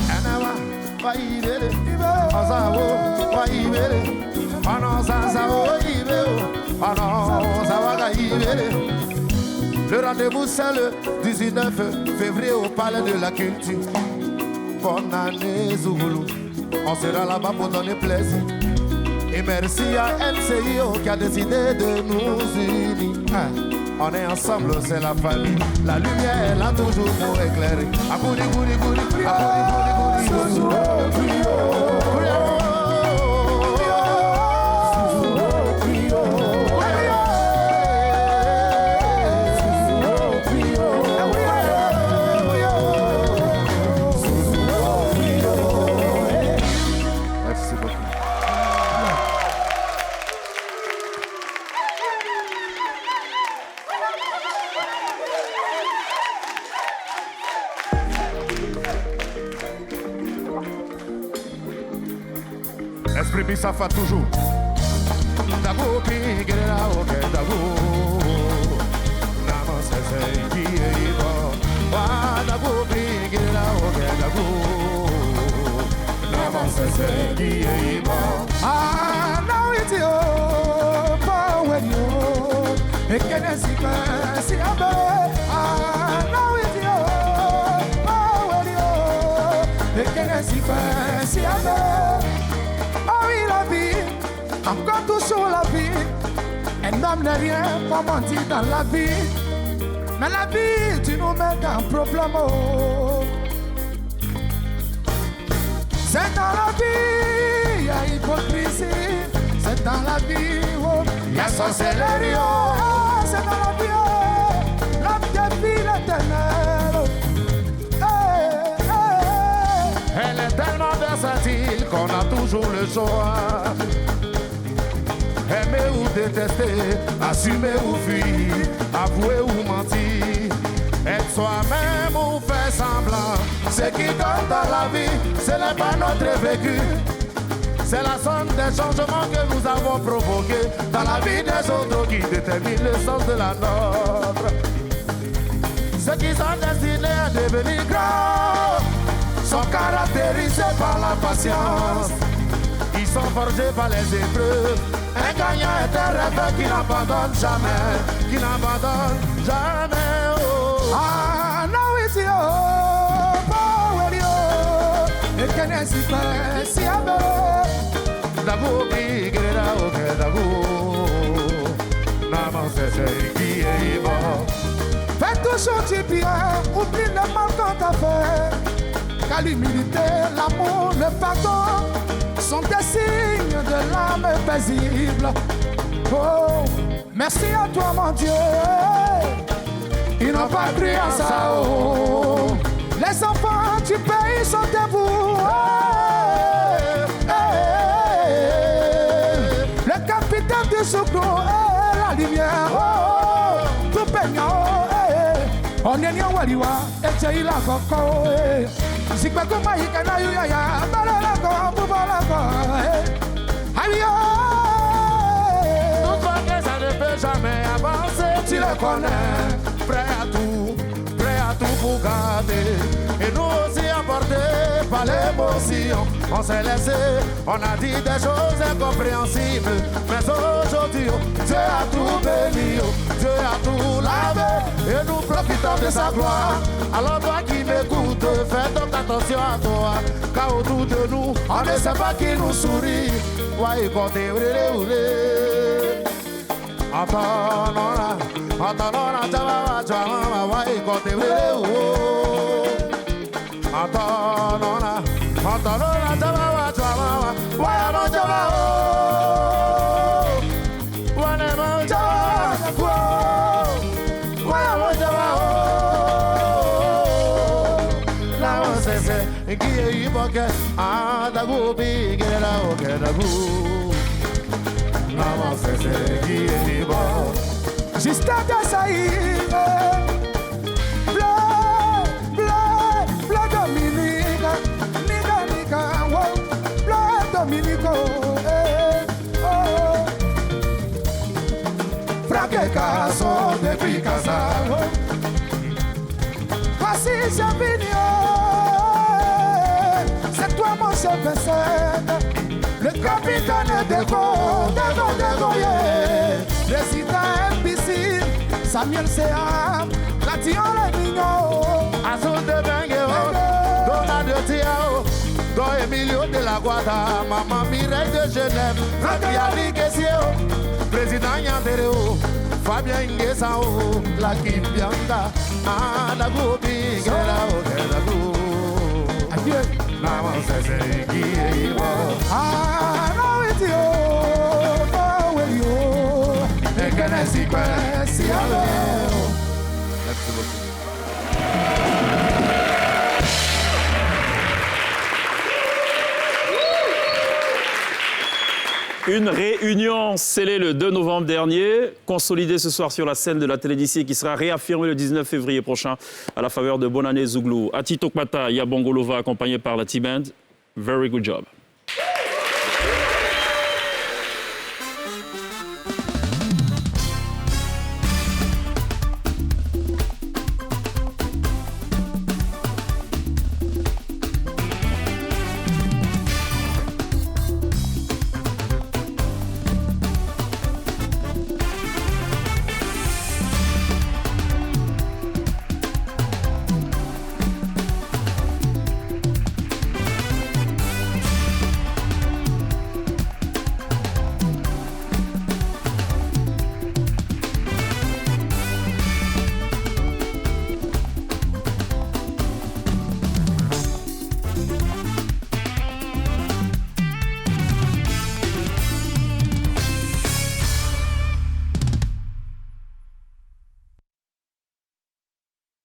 Anama, Baïbele, Ozawo, Baïbele, Anon Zazawo, Ibele, Anon Zawaga, Ibele. Le rendez-vous c'est le 19 février au Palais de la Culture. Bonne année Zougoulou, on sera là-bas pour donner plaisir. Et merci à MCIO qui a décidé de nous unir. On est ensemble, c'est la famille. La lumière est là toujours pour éclairer. Akouli, gouli, gouli, akouli, gouli, gouli, Esprit ça fait toujours. Dago pingera ok dago. Namo sese kieibo. Wa dago pingera ok dago. Namo sese kieibo. Ah now it's yo power yo. Ekenesi ka si abe. Ah now it's yo power yo. Ekenesi ka si abe. La vie, encore toujours la vie. Un homme n'est rien pour mentir dans la vie. Mais la vie, tu nous mets un problème. Oh. C'est dans la vie, il y a hypocrisie. C'est dans la vie, oh. Il y a sorcellerie. Oh. C'est dans la vie, oh. L'homme de vie, l'éternel. Elle est tellement versatile qu'on a toujours le choix. Aimer ou détester, assumer ou fuir, avouer ou mentir, être soi-même ou faire semblant. Ce qui compte dans la vie, ce n'est pas notre vécu. C'est la somme des changements que nous avons provoqués dans la vie des autres qui déterminent le sens de la nôtre. Ceux qui sont destinés à devenir grands sont caractérisés par la patience. Ils sont forgés par les épreuves. Un gagnant est un rêveur qui n'abandonne jamais, qui n'abandonne jamais. Oh. Ah, now it's you, power you. Et qu'un ainsi fait, si abe. D'abord, qui guérira au cœur d'abord. N'avance, c'est qui est bon. Fais toujours du bien, oublie le mal qu'on t'a fait. Car l'humilité, l'amour, le pardon sont des signes de l'âme paisible. Oh, merci à toi mon Dieu. Ils n'ont pas cru en ça. Oh. Les enfants du pays sont debout. Le capitaine du secours est la lumière. Oh, tout peignant. On est ni waliwa, et j'ai la coco. Si pas comme il y a eu ya, balala go, balala aïe, tout va que ça ne peut jamais avancer. Tu le connais, prêt à tout pour garder. Et nous aussi emportés par l'émotion, on s'est laissé, on a dit des choses incompréhensibles. Mais aujourd'hui, Dieu a tout béni, Dieu a tout lavé. Et nous profitons de sa gloire. Alors toi qui m'écoutes, fais donc attention à toi. Car autour de nous, on ne sait pas qui nous sourit. Ouais, quand t'es oulé. Attends, java, ouais, quand t'es oulé. Attends, java, ouais, java, Juste à Saïd, bleu Dominique, Nika, wow, bleu Dominico, oh, Franck Casso, depuis Casa, voici Champignon, c'est toi mon chef de scène. Le capitaine dégoyé, récita un piscine, Samuel Seam, Latillon le mignon, Azul de Bengueo, Dona de Tiao, Don Emilio de la Guada, Maman Mireille de Genève, Radiali Kessio, Président Yandereo, Fabien Nguesao, la Kimbianda, la Goubi, la Gou. Adieu. Now c'est qui est bon. Ah, now it's you, oh, well you. Et que n'est si quoi, si alors. Merci beaucoup. Une réunion scellée le 2 novembre dernier, consolidée ce soir sur la scène de la Télédicée qui sera réaffirmée le 19 février prochain à la faveur de Bonne Année Zouglou. Ati Tokmata, Yabongolova accompagné par la T-Band. Very good job.